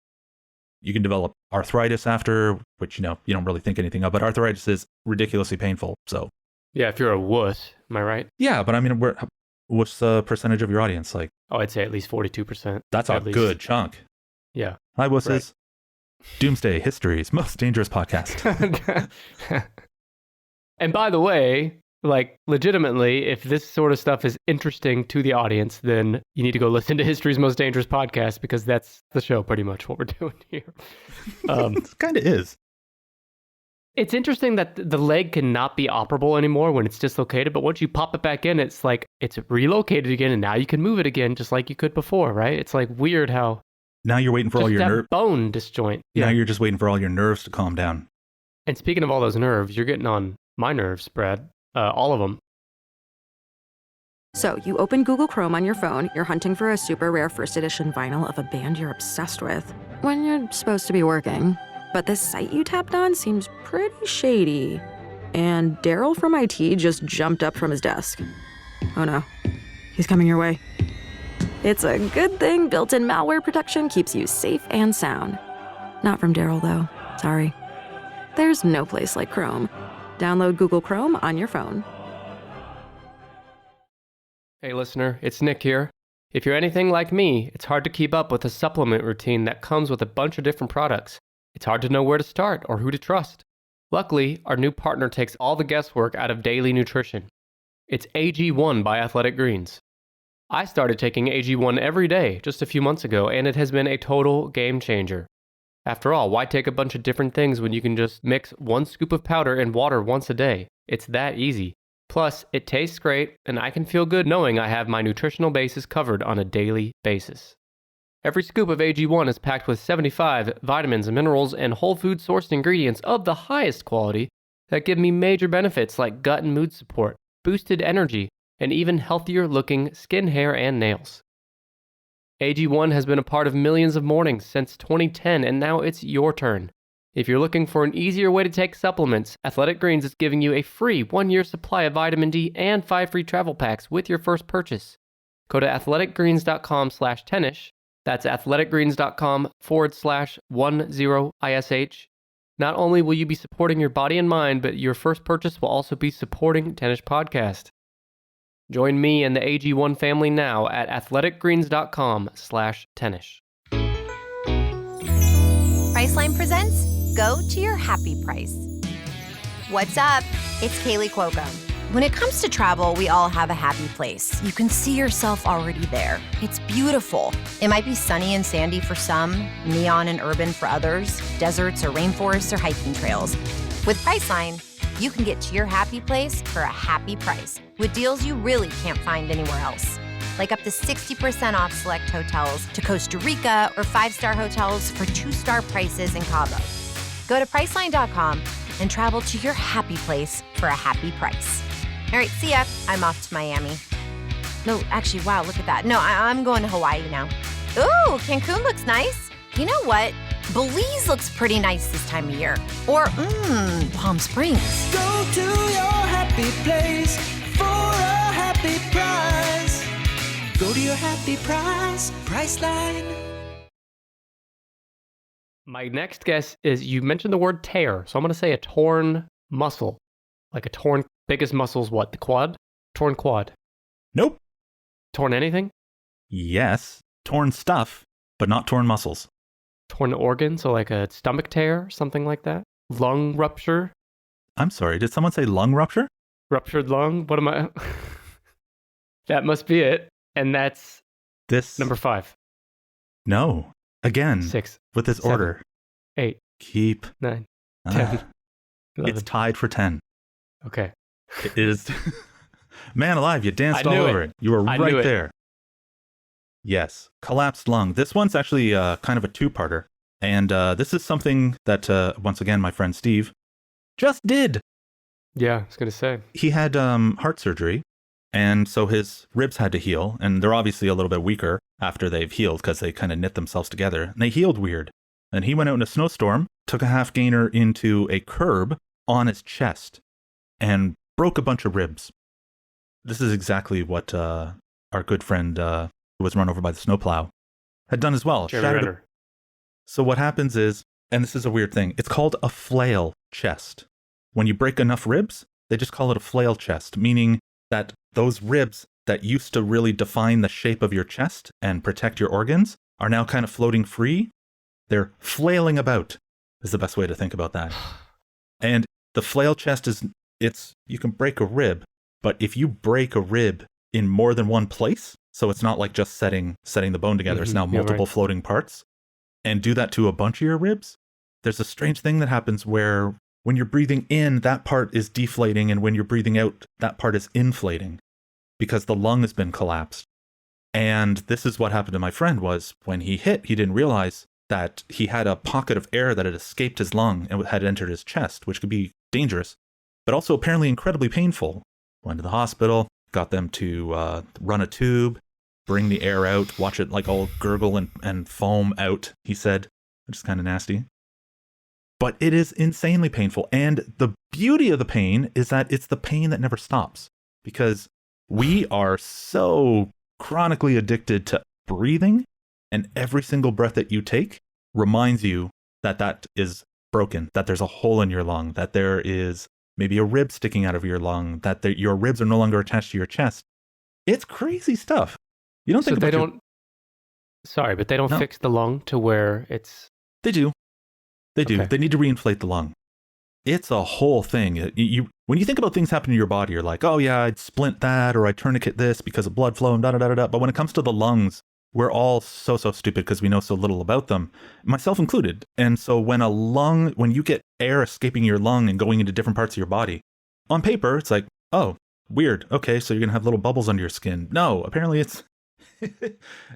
S4: You can develop arthritis after, which, you don't really think anything of, but arthritis is ridiculously painful. So,
S3: yeah, if you're a wuss, am I right?
S4: Yeah, but I mean, what's the percentage of your audience? Like,
S3: oh, I'd say at least 42%.
S4: That's a good chunk.
S3: Yeah.
S4: Hi, wusses.
S3: Right.
S4: Doomsday History's most dangerous podcast.
S3: And by the way, like legitimately, if this sort of stuff is interesting to the audience, then you need to go listen to History's Most Dangerous Podcast because that's the show pretty much what we're doing here.
S4: It kind of is.
S3: It's interesting that the leg cannot be operable anymore when it's dislocated, but once you pop it back in, it's like it's relocated again and now you can move it again just like you could before, right? It's like weird how...
S4: Now you're waiting for all your nerves.
S3: Bone disjoint.
S4: Now you're just waiting for all your nerves to calm down.
S3: And speaking of all those nerves, you're getting on my nerves, Brad. All of them.
S5: So you open Google Chrome on your phone, you're hunting for a super rare first edition vinyl of a band you're obsessed with, when you're supposed to be working. But this site you tapped on seems pretty shady. And Daryl from IT just jumped up from his desk. Oh no, he's coming your way. It's a good thing built-in malware protection keeps you safe and sound. Not from Daryl, though. Sorry. there's no place like Chrome. Download Google Chrome on your phone.
S3: Hey listener, it's Nick here. If you're anything like me, it's hard to keep up with a supplement routine that comes with a bunch of different products. It's hard to know where to start or who to trust. Luckily, our new partner takes all the guesswork out of daily nutrition. It's AG1 by Athletic Greens. I started taking AG1 every day just a few months ago, and it has been a total game changer. After all, why take a bunch of different things when you can just mix 1 scoop of powder in water once a day? It's that easy. Plus, it tastes great, and I can feel good knowing I have my nutritional bases covered on a daily basis. Every scoop of AG1 is packed with 75 vitamins, minerals, and whole food sourced ingredients of the highest quality that give me major benefits like gut and mood support, boosted energy, and even healthier looking skin, hair, and nails. AG1 has been a part of millions of mornings since 2010, and now it's your turn. If you're looking for an easier way to take supplements, Athletic Greens is giving you a free 1-year supply of vitamin D and 5 free travel packs with your first purchase. Go to athleticgreens.com/tennis. That's athleticgreens.com/10ISH. Not only will you be supporting your body and mind, but your first purchase will also be supporting Tennis Podcast. Join me and the AG1 family now at athleticgreens.com/tennis.
S6: Priceline presents Go to Your Happy Price. What's up? It's Kaylee Cuoco. When it comes to travel, we all have a happy place. You can see yourself already there. It's beautiful. It might be sunny and sandy for some, neon and urban for others, deserts or rainforests or hiking trails. With Priceline, you can get to your happy place for a happy price with deals you really can't find anywhere else. Like up to 60% off select hotels to Costa Rica or 5-star hotels for 2-star prices in Cabo. Go to Priceline.com and travel to your happy place for a happy price. All right, see ya. I'm off to Miami. No, actually, wow, look at that. No, I'm going to Hawaii now. Ooh, Cancun looks nice. You know what? Belize looks pretty nice this time of year. Or, Palm Springs.
S7: Go to your happy place for a happy price. Go to your happy price, Priceline.
S3: My next guess is you mentioned the word tear, so I'm going to say a torn muscle. Like a torn, biggest muscle's what? The quad? Torn quad.
S4: Nope.
S3: Torn anything?
S4: Yes. Torn stuff, but not torn muscles.
S3: Torn organ, so like a stomach tear, something like that? Lung rupture?
S4: I'm sorry, did someone say lung rupture?
S3: Ruptured lung? What am I? That must be it. And that's
S4: This.
S3: number 5.
S4: No. Again.
S3: 6.
S4: With this
S3: 7,
S4: order.
S3: 8.
S4: Keep.
S3: 9.
S4: Ah.
S3: 10. 11.
S4: It's tied for 10.
S3: Okay.
S4: It is. Man alive, you danced
S3: I
S4: all
S3: knew
S4: over
S3: it.
S4: it. You were
S3: I
S4: right
S3: knew it.
S4: there. Yes. Collapsed lung. This one's actually kind of a two-parter. And this is something that, once again, my friend Steve just did.
S3: Yeah, I was going to say.
S4: He had heart surgery. And so his ribs had to heal. And they're obviously a little bit weaker after they've healed because they kind of knit themselves together. And they healed weird. And he went out in a snowstorm, took a half gainer into a curb on his chest, and broke a bunch of ribs. This is exactly what our good friend who was run over by the snowplow had done as well.
S3: Jeremy Renner.
S4: So what happens is, and this is a weird thing, it's called a flail chest. When you break enough ribs, they just call it a flail chest, meaning that those ribs that used to really define the shape of your chest and protect your organs are now kind of floating free. They're flailing about, is the best way to think about that. And the flail chest you can break a rib, but if you break a rib in more than one place, so it's not like just setting the bone together, it's now multiple floating parts, and do that to a bunch of your ribs, there's a strange thing that happens where when you're breathing in, that part is deflating, and when you're breathing out, that part is inflating because the lung has been collapsed. And this is what happened to my friend was when he hit, he didn't realize that he had a pocket of air that had escaped his lung and had entered his chest, which could be dangerous, but also apparently incredibly painful. Went to the hospital, got them to run a tube, bring the air out, watch it like all gurgle and foam out, he said, which is kind of nasty. But it is insanely painful. And the beauty of the pain is that it's the pain that never stops, because we are so chronically addicted to breathing, and every single breath that you take reminds you that that is broken, that there's a hole in your lung, that there is maybe a rib sticking out of your lung, that your ribs are no longer attached to your chest. It's crazy stuff. You don't think
S3: they
S4: about
S3: don't. Sorry, but they don't
S4: No.
S3: fix the lung to where it's.
S4: They do. They do.
S3: Okay.
S4: They need to reinflate the lung. It's a whole thing. When you think about things happening to your body, you're like, oh yeah, I'd splint that or I'd tourniquet this because of blood flow and da-da-da-da-da. But when it comes to the lungs, we're all so stupid because we know so little about them, myself included. And so when you get air escaping your lung and going into different parts of your body, on paper, it's like, oh, weird. Okay, so you're going to have little bubbles under your skin. No, apparently it's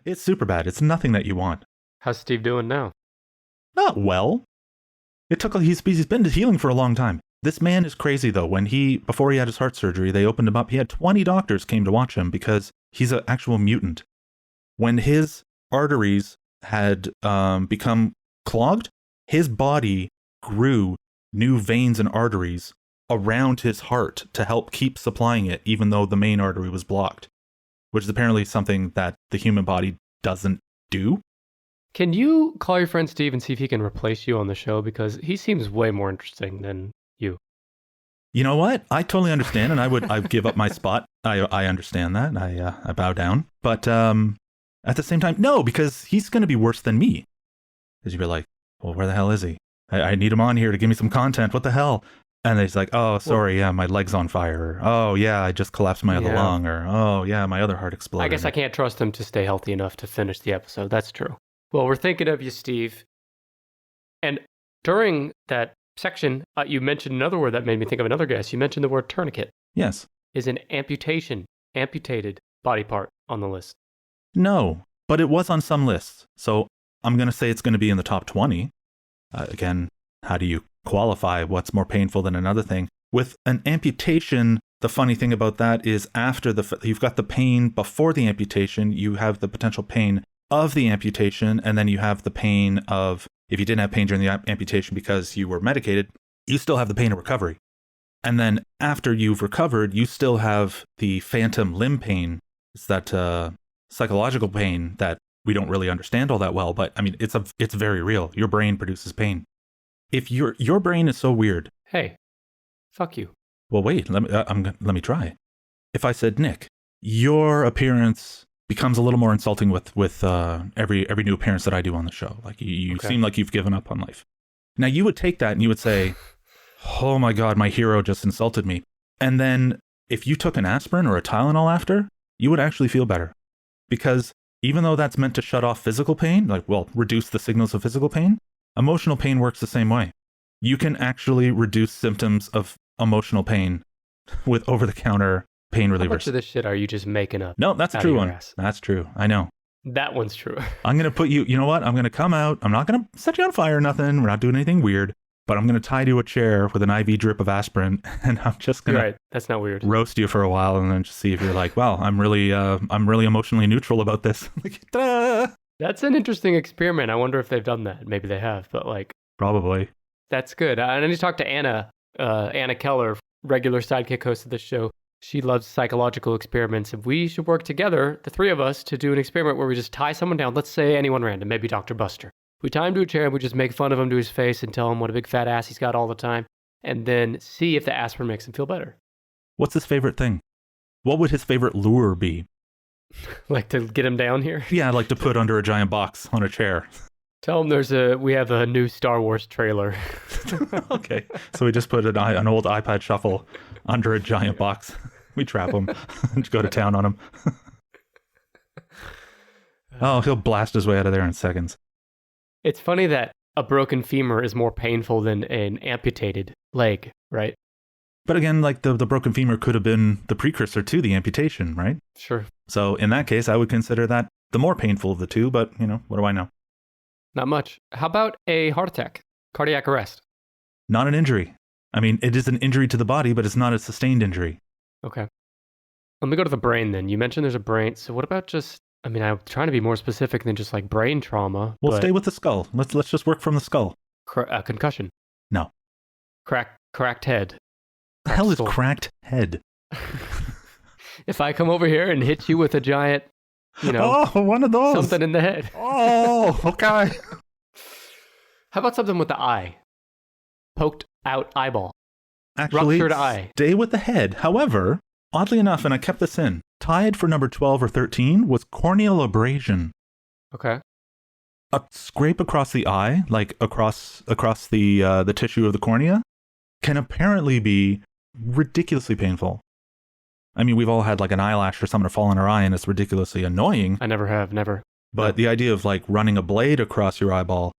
S4: it's super bad. It's nothing that you want.
S3: How's Steve doing now?
S4: Not well. He's been healing for a long time. This man is crazy though. Before he had his heart surgery, they opened him up. He had 20 doctors came to watch him because he's an actual mutant. When his arteries had become clogged, his body grew new veins and arteries around his heart to help keep supplying it, even though the main artery was blocked, which is apparently something that the human body doesn't do.
S3: Can you call your friend Steve and see if he can replace you on the show? Because he seems way more interesting than you.
S4: You know what? I totally understand, and I'd give up my spot. I understand that. I bow down. But at the same time, no, because he's going to be worse than me. Because you'd be like, well, where the hell is he? I need him on here to give me some content. What the hell? And he's like, oh, sorry, yeah, my leg's on fire. Or, oh, yeah, I just collapsed my other lung. Or, oh, yeah, my other heart exploded.
S3: I guess I can't trust him to stay healthy enough to finish the episode. That's true. Well, we're thinking of you, Steve. And during that section, you mentioned another word that made me think of another guest. You mentioned the word tourniquet.
S4: Yes.
S3: Is an amputated body part on the list?
S4: No, but it was on some lists. So I'm going to say it's going to be in the top 20. Again, how do you qualify what's more painful than another thing? With an amputation, the funny thing about that is you've got the pain before the amputation, you have the potential pain of the amputation, and then you have the pain of, if you didn't have pain during the amputation because you were medicated, you still have the pain of recovery. And then after you've recovered, you still have the phantom limb pain. It's that psychological pain that we don't really understand all that well, but I mean, it's very real. Your brain produces pain. If your brain is so weird.
S3: Hey, fuck you.
S4: Well, wait, let me try. If I said, Nick, your appearance becomes a little more insulting with every new appearance that I do on the show. Like you seem like you've given up on life. Now you would take that and you would say, oh my God, my hero just insulted me. And then if you took an aspirin or a Tylenol after, you would actually feel better. Because even though that's meant to shut off physical pain, reduce the signals of physical pain, emotional pain works the same way. You can actually reduce symptoms of emotional pain with over-the-counter pain relievers.
S3: How much of this shit are you just making up?
S4: No, that's a true one. That's true. I know.
S3: That one's true.
S4: I'm going to put you know what? I'm going to come out. I'm not going to set you on fire or nothing. We're not doing anything weird. But I'm going to tie you to a chair with an IV drip of aspirin, and I'm just going
S3: Right. That's not weird.
S4: roast you for a while and then just see if you're like, wow, I'm really emotionally neutral about this. Ta-da!
S3: That's an interesting experiment. I wonder if they've done that. Maybe they have, but
S4: Probably.
S3: that's good. I need to talk to Anna Keller, regular sidekick host of this show. She loves psychological experiments, and we should work together, the three of us, to do an experiment where we just tie someone down. Let's say anyone random, maybe Dr. Buster. We tie him to a chair and we just make fun of him to his face and tell him what a big fat ass he's got all the time, and then see if the aspirin makes him feel better.
S4: What's his favorite thing? What would his favorite lure be?
S3: Like to get him down here?
S4: Yeah, like to put under a giant box on a chair.
S3: Tell him we have a new Star Wars trailer.
S4: Okay. So we just put an old iPad shuffle under a giant box. We trap him and go to town on him. Oh, he'll blast his way out of there in seconds.
S3: It's funny that a broken femur is more painful than an amputated leg, right?
S4: But again, like the broken femur could have been the precursor to the amputation, right?
S3: Sure.
S4: So in that case, I would consider that the more painful of the two, but what do I know?
S3: Not much. How about a heart attack? Cardiac arrest?
S4: Not an injury. I mean, it is an injury to the body, but it's not a sustained injury.
S3: Okay. Let me go to the brain then. You mentioned there's a brain. So what about I'm trying to be more specific than just like brain trauma.
S4: We'll stay with the skull. Let's just work from the skull.
S3: Concussion?
S4: No.
S3: Cracked head?
S4: The hell is
S3: skull.
S4: cracked head?
S3: If I come over here and hit you with a giant,
S4: one of those.
S3: something in the head.
S4: Oh, okay.
S3: How about something with the eye? poked out eyeball.
S4: Actually,
S3: Ruptured eye.
S4: stay with the head. However, oddly enough, and I kept this in, tied for number 12 or 13 was corneal abrasion.
S3: Okay.
S4: A scrape across the eye, like across the tissue of the cornea, can apparently be ridiculously painful. I mean, we've all had like an eyelash or something fall in our eye, and it's ridiculously annoying.
S3: I never.
S4: But the idea of like running a blade across your eyeball,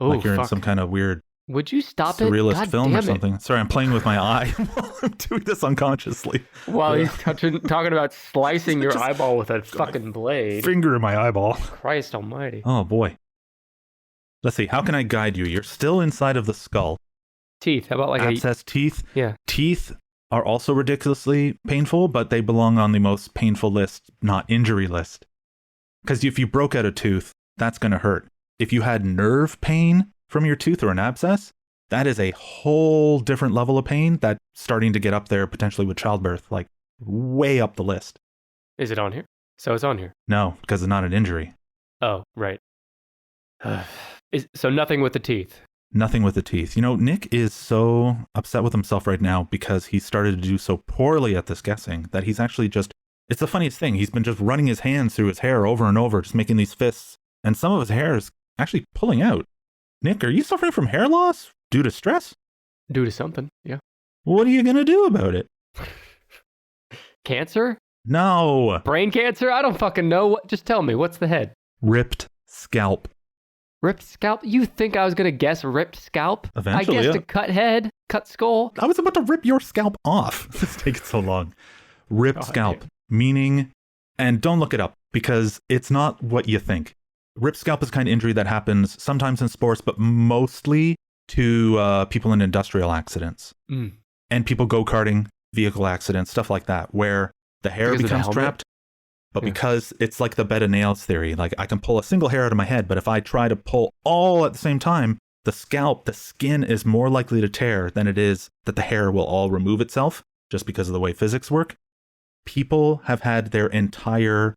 S3: Oh,
S4: like you're in
S3: fuck.
S4: some kind of weird
S3: Would you stop
S4: surrealist
S3: it? God
S4: film or
S3: damn it.
S4: something. Sorry, I'm playing with my eye while I'm doing this unconsciously.
S3: While
S4: Yeah.
S3: he's talking about slicing your
S4: Just
S3: eyeball with a fucking blade.
S4: Finger in my eyeball.
S3: Christ almighty.
S4: Oh boy. Let's see. How can I guide you? You're still inside of the skull.
S3: Teeth. How about like
S4: Abscess teeth.
S3: Yeah.
S4: Teeth are also ridiculously painful, but they belong on the most painful list, not injury list. Because if you broke out a tooth, that's going to hurt. If you had nerve pain from your tooth or an abscess, that is a whole different level of pain that's starting to get up there potentially with childbirth, like way up the list.
S3: Is it on here? So it's on here.
S4: No, because it's not an injury.
S3: Oh, right. So nothing with the teeth.
S4: Nothing with the teeth. You know, Nick is so upset with himself right now because he started to do so poorly at this guessing that he's actually just, it's the funniest thing. He's been just running his hands through his hair over and over, just making these fists, and some of his hair is actually pulling out. Nick, are you suffering from hair loss due to stress?
S3: Due to something, yeah.
S4: What are you going to do about it?
S3: Cancer?
S4: No.
S3: Brain cancer? I don't fucking know. Just tell me, what's the head?
S4: Ripped scalp.
S3: Ripped scalp? You think I was going to guess ripped scalp?
S4: Eventually,
S3: I guessed
S4: yeah.
S3: a cut head, cut skull.
S4: I was about to rip your scalp off. This is taking so long. Ripped
S3: God
S4: scalp,
S3: damn.
S4: meaning, and don't look it up because it's not what you think. Ripped scalp is the kind of injury that happens sometimes in sports, but mostly to people in industrial accidents.
S3: Mm.
S4: And people go-karting, vehicle accidents, stuff like that, where the hair
S3: Because of the
S4: becomes
S3: helmet?
S4: trapped. But
S3: Yeah.
S4: because it's like the bed of nails theory, like I can pull a single hair out of my head, but if I try to pull all at the same time, the scalp, the skin is more likely to tear than it is that the hair will all remove itself just because of the way physics work. People have had their entire,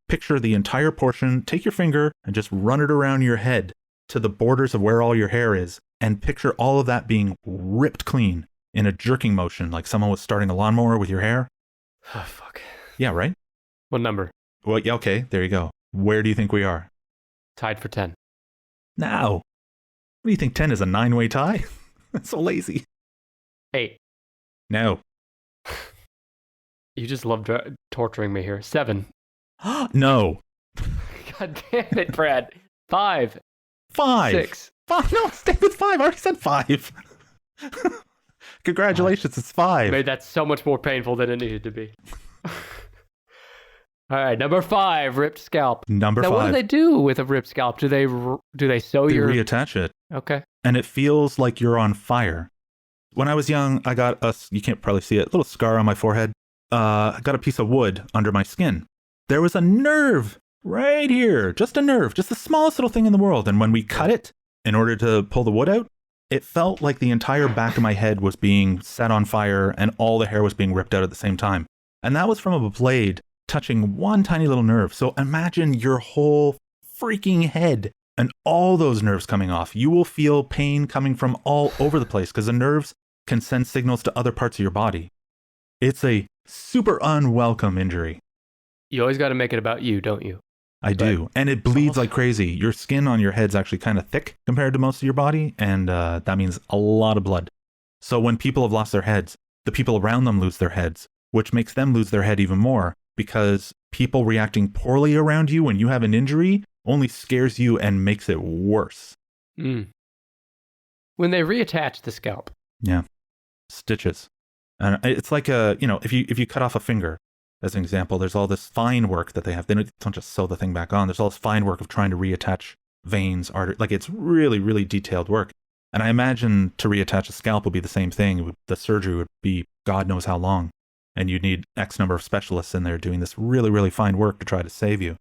S4: picture the entire portion, take your finger and just run it around your head to the borders of where all your hair is and picture all of that being ripped clean in a jerking motion like someone was starting a lawnmower with your hair.
S3: Oh, fuck.
S4: Yeah, right?
S3: What number?
S4: Well, yeah, okay, there you go. Where do you think we are?
S3: Tied for 10.
S4: Now. What do you think 10 is a 9-way tie? That's so lazy.
S3: 8.
S4: No.
S3: You just love torturing me here. 7.
S4: No.
S3: God damn it, Brad. 5.
S4: 5.
S3: 6.
S4: 5. No, stay with 5. I already said 5. Congratulations, it's 5.
S3: Made that so much more painful than it needed to be. All right, number 5, ripped scalp.
S4: Number
S3: Now,
S4: 5.
S3: what do they do with a ripped scalp? Do they sew
S4: They
S3: your?
S4: reattach it,
S3: Okay.
S4: and it feels like you're on fire. When I was young, I got you can't probably see it, little scar on my forehead. I got a piece of wood under my skin. There was a nerve right here, just a nerve, just the smallest little thing in the world. And when we cut it in order to pull the wood out, it felt like the entire back of my head was being set on fire and all the hair was being ripped out at the same time. And that was from a blade touching one tiny little nerve. So imagine your whole freaking head and all those nerves coming off. You will feel pain coming from all over the place because the nerves can send signals to other parts of your body. It's a super unwelcome injury.
S3: You always got to make it about you, don't you?
S4: I do. And it bleeds
S3: also-
S4: like crazy. Your skin on your head's actually kind of thick compared to most of your body. And that means a lot of blood. So when people have lost their heads, the people around them lose their heads, which makes them lose their head even more because people reacting poorly around you when you have an injury only scares you and makes it worse.
S3: Mm. When they reattach the scalp.
S4: Yeah. Stitches. And it's like if you cut off a finger, as an example, there's all this fine work that they have. They don't just sew the thing back on. There's all this fine work of trying to reattach veins, arteries. Like it's really, really detailed work. And I imagine to reattach a scalp would be the same thing. The surgery would be God knows how long. And you'd need X number of specialists in there doing this really, really fine work to try to save you.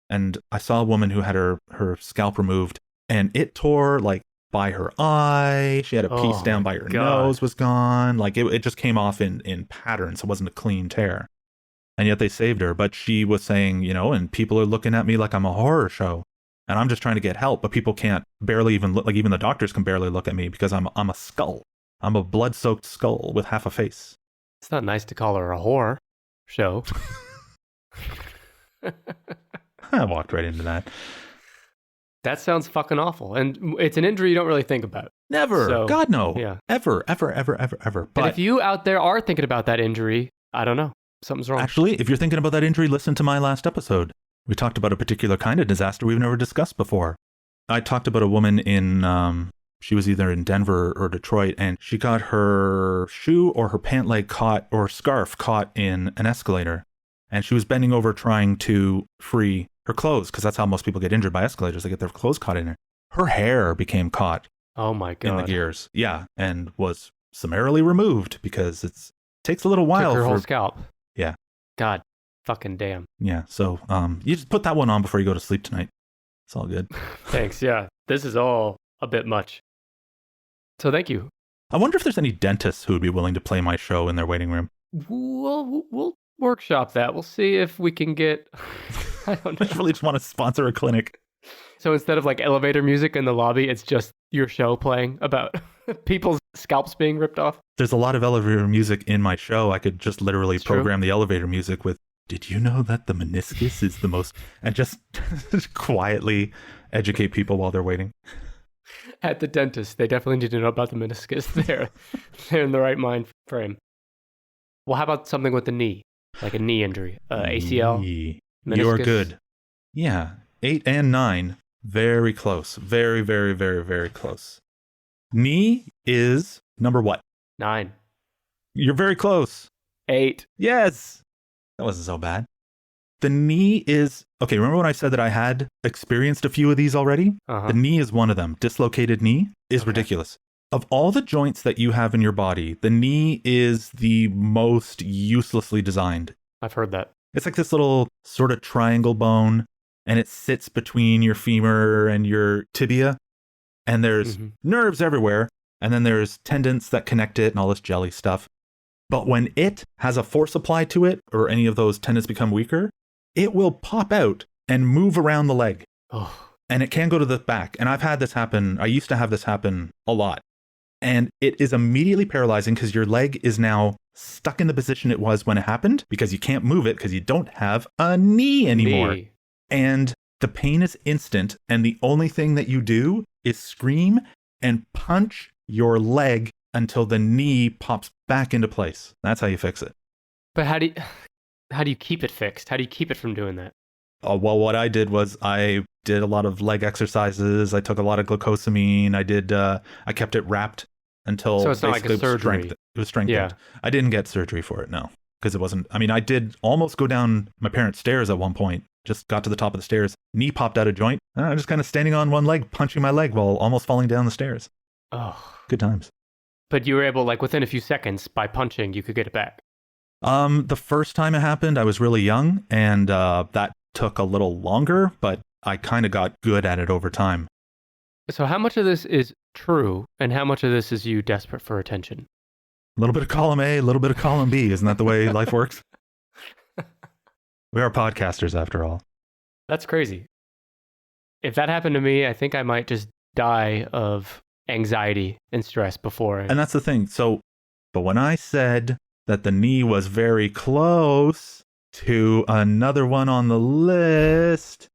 S4: And I saw a woman who had her scalp removed and it tore like by her eye. She had a piece
S3: Oh
S4: down
S3: my
S4: by her
S3: God.
S4: nose was gone. Like it just came off in patterns. It wasn't a clean tear. And yet they saved her. But she was saying, and people are looking at me like I'm a horror show. and I'm just trying to get help, but people can't barely even look, like even the doctors can barely look at me because I'm a skull. I'm a blood-soaked skull with half a face.
S3: It's not nice to call her a whore, show.
S4: I walked right into that.
S3: That sounds fucking awful. And it's an injury you don't really think about.
S4: Never.
S3: So,
S4: God, no.
S3: yeah.
S4: Ever. But
S3: And if you out there are thinking about that injury, I don't know. Something's wrong.
S4: actually, if you're thinking about that injury, listen to my last episode. We talked about a particular kind of disaster we've never discussed before. I talked about a woman in, she was either in Denver or Detroit, and she got her shoe or her pant leg caught, or scarf caught in an escalator. And she was bending over trying to free her clothes, because that's how most people get injured by escalators. They get their clothes caught in there. Her hair became caught
S3: Oh my God.
S4: in the gears. Yeah, and was summarily removed because it takes a little while
S3: Took her
S4: for
S3: whole scalp.
S4: Yeah.
S3: God fucking damn.
S4: Yeah, so you just put that one on before you go to sleep tonight. It's all good.
S3: Thanks. Yeah. This is all a bit much. So thank you.
S4: I wonder if there's any dentists who would be willing to play my show in their waiting room.
S3: We'll workshop that. We'll see if we can get. I don't
S4: I
S3: know.
S4: really just want to sponsor a clinic.
S3: So instead of like elevator music in the lobby, it's just your show playing about people's scalps being ripped off.
S4: There's a lot of elevator music in my show. I could just literally
S3: It's true.
S4: program the elevator music with, did you know that the meniscus is the most, and just quietly educate people while they're waiting.
S3: At the dentist, they definitely need to know about the meniscus. They're in the right mind frame. Well, how about something with the knee? Like a knee injury, ACL,
S4: Yee.
S3: meniscus?
S4: You're good. Yeah, 8 and 9, very close. Very, very, very, very close. Knee is number what?
S3: 9,
S4: You're very close.
S3: 8.
S4: Yes. That wasn't so bad. The knee is, okay, remember when I said that I had experienced a few of these already?
S3: Uh-huh.
S4: The knee is one of them. Dislocated knee is
S3: Okay.
S4: ridiculous. Of all the joints that you have in your body, the knee is the most uselessly designed.
S3: I've heard that.
S4: It's like this little sort of triangle bone, and it sits between your femur and your tibia. And there's
S3: Mhm.
S4: nerves everywhere, and then there's tendons that connect it and all this jelly stuff. But when it has a force applied to it, or any of those tendons become weaker, it will pop out and move around the leg.
S3: Oh,
S4: And it can go to the back. And I've had this happen. I used to have this happen a lot. And it is immediately paralyzing because your leg is now stuck in the position it was when it happened, because you can't move it because you don't have a knee anymore.
S3: knee.
S4: And the pain is instant. And the only thing that you do is scream and punch your leg until the knee pops back into place. That's how you fix it.
S3: But how do you keep it fixed? How do you keep it from doing that?
S4: Well, what I did was I did a lot of leg exercises. I took a lot of glucosamine. I kept it wrapped until
S3: So it's not like a
S4: basically
S3: surgery.
S4: It was strengthened.
S3: Yeah.
S4: I didn't get surgery for it, no, because it wasn't. I mean, I did almost go down my parents' stairs at one point. Just got to the top of the stairs. Knee popped out of joint. And I'm just kind of standing on one leg, punching my leg while almost falling down the stairs.
S3: Oh.
S4: Good times.
S3: But you were able, like within a few seconds, by punching, you could get it back.
S4: The first time it happened, I was really young, and that took a little longer, but I kind of got good at it over time.
S3: So how much of this is true, and how much of this is you desperate for attention?
S4: A little bit of column A, a little bit of column B. Isn't that the way life works? We are podcasters, after all.
S3: That's crazy. If that happened to me, I think I might just die of anxiety and stress before.
S4: And that's the thing. So, but when I said that the knee was very close to another one on the list,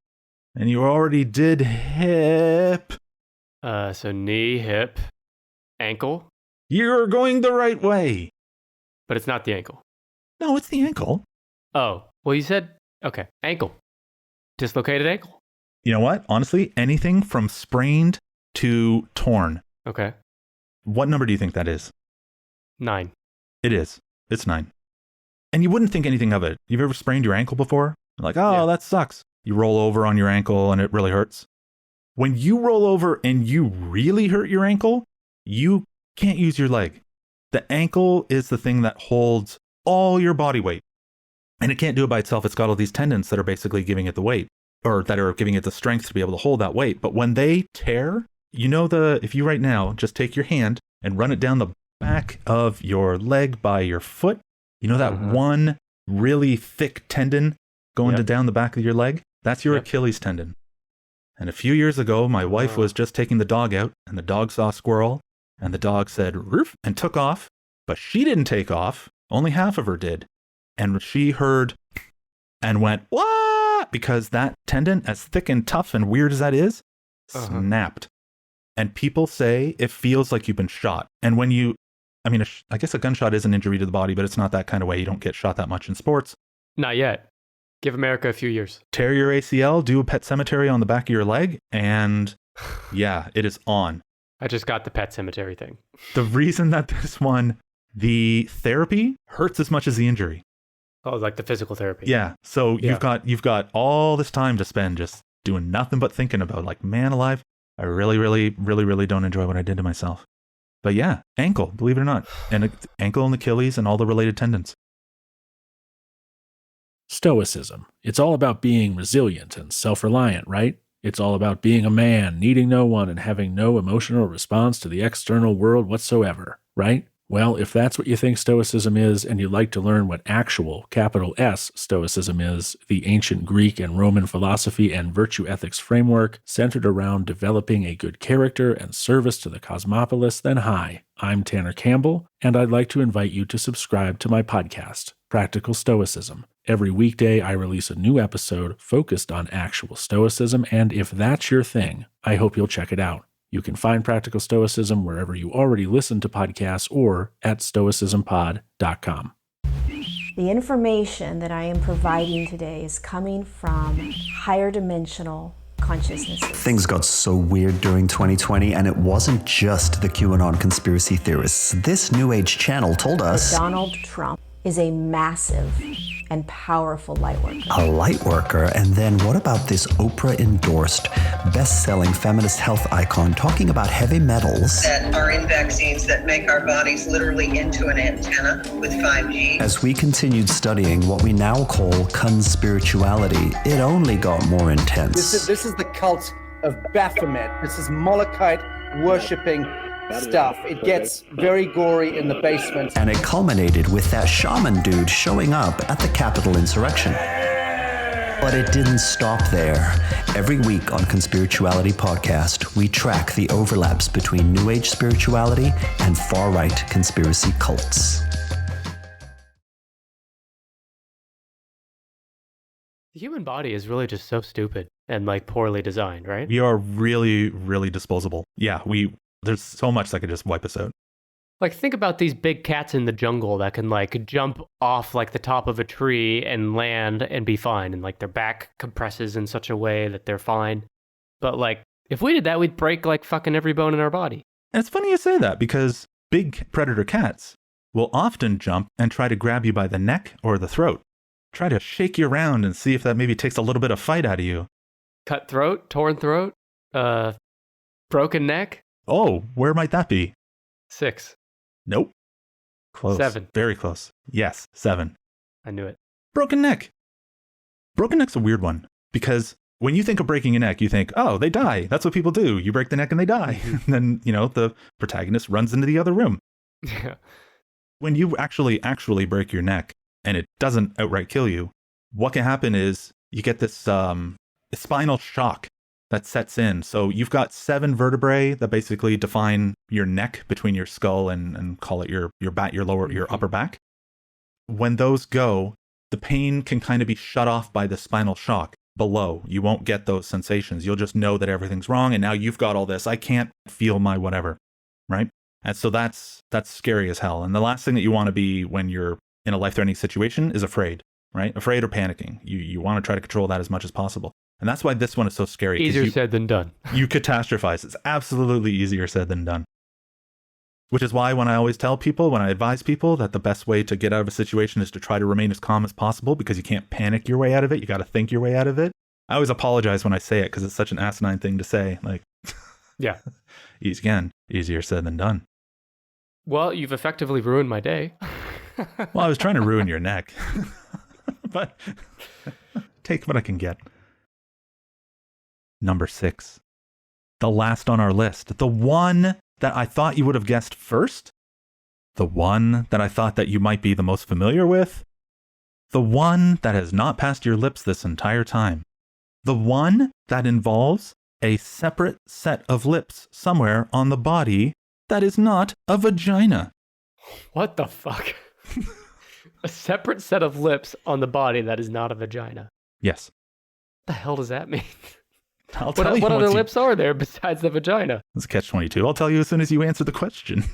S4: and you already did hip,
S3: So knee, hip, ankle,
S4: you're going the right way.
S3: but it's not the ankle.
S4: No, it's the ankle.
S3: Oh, well, you said, okay, ankle. Dislocated ankle.
S4: You know what? Honestly, anything from sprained to torn.
S3: Okay,
S4: What number do you think that is?
S3: 9.
S4: It is. It's 9. And you wouldn't think anything of it. You've ever sprained your ankle before? Like, oh,
S3: Yeah.
S4: that sucks. You roll over on your ankle and it really hurts. When you roll over and you really hurt your ankle, you can't use your leg. The ankle is the thing that holds all your body weight. And it can't do it by itself. It's got all these tendons that are basically giving it the weight, or that are giving it the strength to be able to hold that weight. But when they tear, if you right now just take your hand and run it down the back of your leg by your foot, you know that
S3: Mhm.
S4: one really thick tendon going
S3: Yep.
S4: down the back of your leg? That's your
S3: Yep.
S4: Achilles tendon. And a few years ago, my wife was just taking the dog out, and the dog saw a squirrel, and the dog said, "Roof," and took off. But she didn't take off. Only half of her did. And she heard and went, "What?" Because that tendon, as thick and tough and weird as that is, snapped. And people say it feels like you've been shot. And when you, I mean, I guess a gunshot is an injury to the body, but it's not that kind of way. You don't get shot that much in sports.
S3: Not yet. Give America a few years.
S4: Tear your ACL, do a pet cemetery on the back of your leg, and yeah, it is on.
S3: I just got the pet cemetery thing.
S4: The reason that this one, the therapy hurts as much as the injury.
S3: Oh, like the physical therapy.
S4: Yeah. So you've got all this time to spend just doing nothing but thinking about, like, man alive, I really, really, really, really don't enjoy what I did to myself. But yeah, ankle, believe it or not, and ankle and Achilles and all the related tendons.
S8: Stoicism. It's all about being resilient and self-reliant, right? It's all about being a man, needing no one, and having no emotional response to the external world whatsoever, right? Well, if that's what you think Stoicism is, and you'd like to learn what actual, capital S, Stoicism is, the ancient Greek and Roman philosophy and virtue ethics framework centered around developing a good character and service to the cosmopolis, then hi, I'm Tanner Campbell, and I'd like to invite you to subscribe to my podcast, Practical Stoicism. Every weekday, I release a new episode focused on actual Stoicism, and if that's your thing, I hope you'll check it out. You can find Practical Stoicism wherever you already listen to podcasts or at stoicismpod.com.
S9: The information that I am providing today is coming from higher dimensional consciousnesses.
S10: Things got so weird during 2020, and it wasn't just the QAnon conspiracy theorists. This New Age channel told us
S9: that Donald Trump is a massive and powerful light worker.
S10: A light worker? And then what about this Oprah-endorsed, best-selling feminist health icon talking about heavy metals
S11: that are in vaccines that make our bodies literally into an antenna with 5G?
S10: As we continued studying what we now call conspirituality, it only got more intense.
S12: This is the cult of Baphomet. This is Molokite worshipping stuff. It gets very gory in the basement.
S10: And it culminated with that shaman dude showing up at the Capitol insurrection. But it didn't stop there. Every week on Conspirituality Podcast, we track the overlaps between New Age spirituality and far-right conspiracy cults.
S3: The human body is really just so stupid and like poorly designed, right?
S4: We are really, really disposable. Yeah, there's so much that could just wipe us out.
S3: Like, think about these big cats in the jungle that can like jump off like the top of a tree and land and be fine. And like their back compresses in such a way that they're fine. But like, if we did that, we'd break like fucking every bone in our body.
S4: And it's funny you say that, because big predator cats will often jump and try to grab you by the neck or the throat. Try to shake you around and see if that maybe takes a little bit of fight out of you.
S3: Cut throat, torn throat, broken neck.
S4: Oh, where might that be?
S3: 6.
S4: Nope. Close.
S3: 7.
S4: Very close. Yes, 7.
S3: I knew it.
S4: Broken neck. Broken neck's a weird one, because when you think of breaking a neck, you think, oh, they die. That's what people do. You break the neck and they die. And then, the protagonist runs into the other room.
S3: Yeah.
S4: When you actually break your neck and it doesn't outright kill you, what can happen is you get this spinal shock that sets in. So you've got 7 vertebrae that basically define your neck between your skull and call it your upper back. When those go, the pain can kind of be shut off by the spinal shock below. You won't get those sensations. You'll just know that everything's wrong, and now you've got all this. I can't feel my whatever, right? And so that's scary as hell. And the last thing that you want to be when you're in a life-threatening situation is afraid, right? Afraid or panicking. You want to try to control that as much as possible. And that's why this one is so scary.
S3: Easier said than done.
S4: You catastrophize. It's absolutely easier said than done. Which is why when I advise people that the best way to get out of a situation is to try to remain as calm as possible, because you can't panic your way out of it. You got to think your way out of it. I always apologize when I say it because it's such an asinine thing to say. Like,
S3: yeah.
S4: Easier said than done.
S3: Well, you've effectively ruined my day.
S4: Well, I was trying to ruin your neck. But take what I can get. Number 6. The last on our list. The one that I thought you would have guessed first. The one that I thought that you might be the most familiar with. The one that has not passed your lips this entire time. The one that involves a separate set of lips somewhere on the body that is not a vagina.
S3: What the fuck? A separate set of lips on the body that is not a vagina.
S4: Yes.
S3: What the hell does that mean?
S4: I'll tell you
S3: what other
S4: once
S3: lips are there besides the vagina?
S4: It's catch-22. I'll tell you as soon as you answer the question.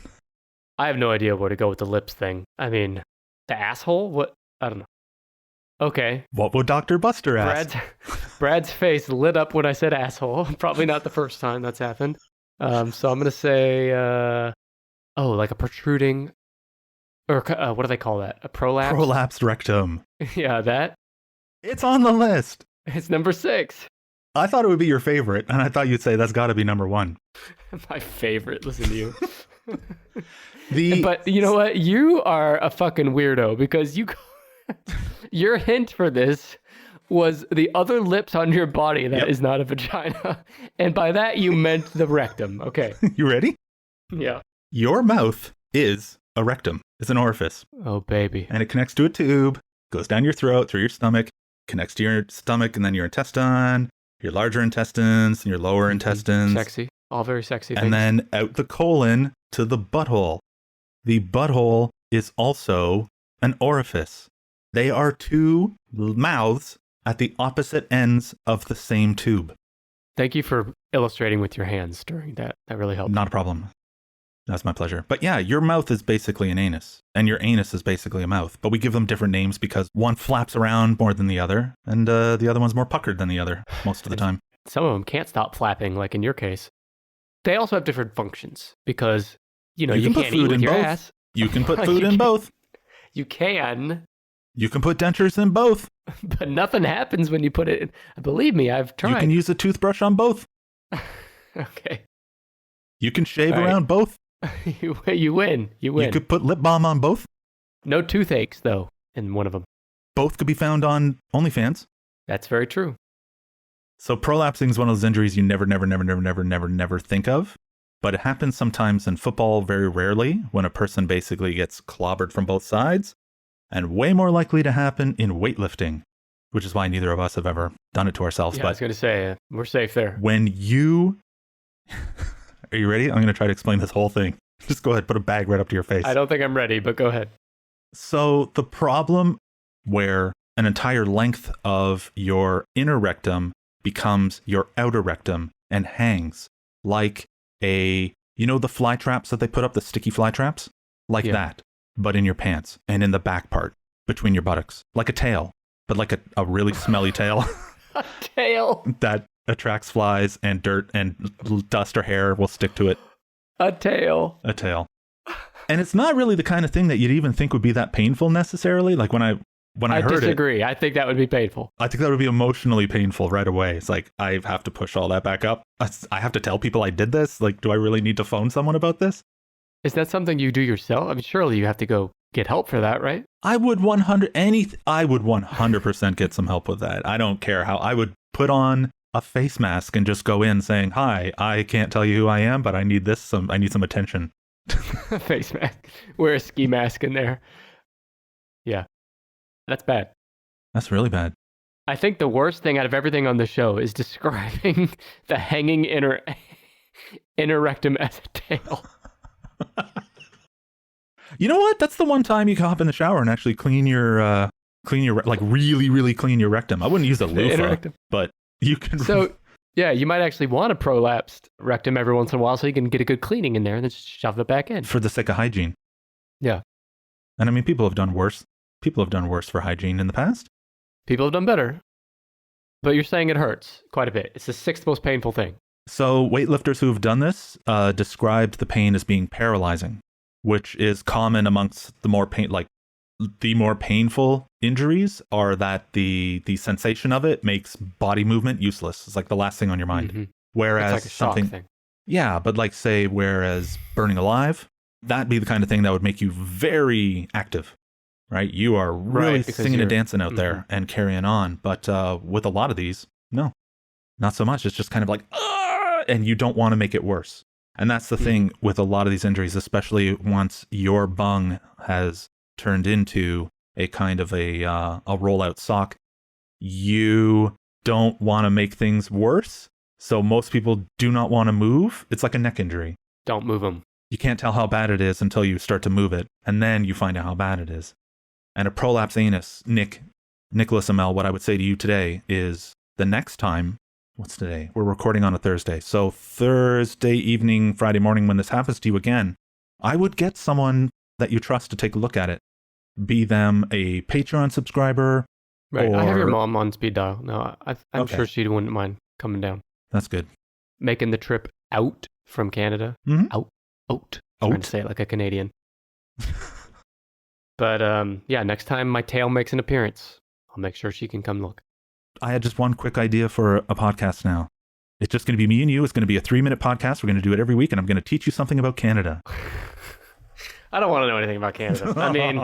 S3: I have no idea where to go with the lips thing. I mean, the asshole? What? I don't know. Okay.
S4: What would Dr. Buster ask?
S3: Brad's face lit up when I said asshole. Probably not the first time that's happened. So I'm going to say, like a protruding, or what do they call that? A prolapse?
S4: Prolapsed rectum.
S3: Yeah, that.
S4: It's on the list.
S3: It's number 6.
S4: I thought it would be your favorite, and I thought you'd say that's got to be number 1.
S3: My favorite. Listen to you. But you know what? You are a fucking weirdo because your hint for this was the other lips on your body that is not a vagina. And by that, you meant the rectum. Okay.
S4: You ready?
S3: Yeah.
S4: Your mouth is a rectum. It's an orifice.
S3: Oh, baby.
S4: And it connects to a tube, goes down your throat, through your stomach, connects to your stomach, and then your intestine, your larger intestines, and your lower intestines.
S3: Sexy. All very sexy things.
S4: And then out the colon to the butthole. The butthole is also an orifice. They are 2 mouths at the opposite ends of the same tube.
S3: Thank you for illustrating with your hands during that. That really helped.
S4: Not a problem. That's my pleasure. But yeah, your mouth is basically an anus, and your anus is basically a mouth. But we give them different names because one flaps around more than the other, and the other one's more puckered than the other most of the time.
S3: Some of them can't stop flapping, like in your case. They also have different functions because, you can't eat with your ass.
S4: You can put food in both.
S3: You can.
S4: You can put dentures in both.
S3: But nothing happens when you put it in. Believe me, I've tried.
S4: You can use a toothbrush on both.
S3: Okay.
S4: You can shave around both.
S3: You win. You win.
S4: You could put lip balm on both.
S3: No toothaches, though, in one of them.
S4: Both could be found on OnlyFans.
S3: That's very true.
S4: So prolapsing is one of those injuries you never think of. But it happens sometimes in football, very rarely, when a person basically gets clobbered from both sides. And way more likely to happen in weightlifting, which is why neither of us have ever done it to ourselves.
S3: Yeah,
S4: but
S3: I was going to say, we're safe there.
S4: When you... Are you ready? I'm going to try to explain this whole thing. Just go ahead, put a bag right up to your face.
S3: I don't think I'm ready, but go ahead.
S4: So the problem where an entire length of your inner rectum becomes your outer rectum and hangs like the fly traps that they put up, the sticky fly traps? Like that, but in your pants and in the back part between your buttocks. Like a tail, but like a really smelly tail.
S3: A tail?
S4: That attracts flies and dirt and dust or hair will stick to it.
S3: A tail.
S4: A tail. And it's not really the kind of thing that you'd even think would be that painful necessarily. Like when I heard it. I
S3: disagree. I think that would be painful.
S4: I think that would be emotionally painful right away. It's like, I have to push all that back up. I have to tell people I did this. Like, do I really need to phone someone about this?
S3: Is that something you do yourself? I mean, surely you have to go get help for that, right?
S4: I would 100% get some help with that. I don't care how. I would put on a face mask and just go in saying, "Hi, I can't tell you who I am, but I need I need some attention."
S3: Face mask. Wear a ski mask in there. Yeah. That's bad.
S4: That's really bad.
S3: I think the worst thing out of everything on the show is describing the hanging inner rectum as a tail.
S4: You know what? That's the one time you can hop in the shower and actually clean your like really clean your rectum. I wouldn't use a loofah, but you can.
S3: So yeah, you might actually want a prolapsed rectum every once in a while so you can get a good cleaning in there and then just shove it back in.
S4: For the sake of hygiene.
S3: Yeah.
S4: And I mean, people have done worse. People have done worse for hygiene in the past.
S3: People have done better. But you're saying it hurts quite a bit. It's the 6th most painful thing.
S4: So weightlifters who have done this described the pain as being paralyzing, which is common amongst the more painful injuries are that the sensation of it makes body movement useless. It's like the last thing on your mind. Mm-hmm. Whereas
S3: it's like a shock thing.
S4: Yeah, but whereas burning alive, that'd be the kind of thing that would make you very active. Right? You are really singing and dancing out there and carrying on. But with a lot of these, no, not so much. It's just kind of like, and you don't want to make it worse. And that's the thing with a lot of these injuries, especially once your bung has turned into a kind of a rollout sock. You don't want to make things worse. So most people do not want to move. It's like a neck injury.
S3: Don't move them.
S4: You can't tell how bad it is until you start to move it, and then you find out how bad it is. And a prolapse anus, Nicholas Amel, what I would say to you today is the next time, what's today? We're recording on a Thursday. So Thursday evening, Friday morning, when this happens to you again, I would get someone that you trust to take a look at it. Be them a Patreon subscriber.
S3: Right. I have your
S4: or-
S3: mom on speed dial. No, I'm
S4: Okay.
S3: sure she wouldn't mind coming down.
S4: That's good.
S3: Making the trip out from Canada.
S4: Mhm.
S3: Out. Trying to say it like a Canadian. But yeah, next time my tail makes an appearance, I'll make sure she can come look.
S4: I had just one quick idea for a podcast now. It's just going to be me and you. It's going to be a 3-minute podcast. We're going to do it every week, and I'm going to teach you something about Canada.
S3: I don't want to know anything about Canada. I mean,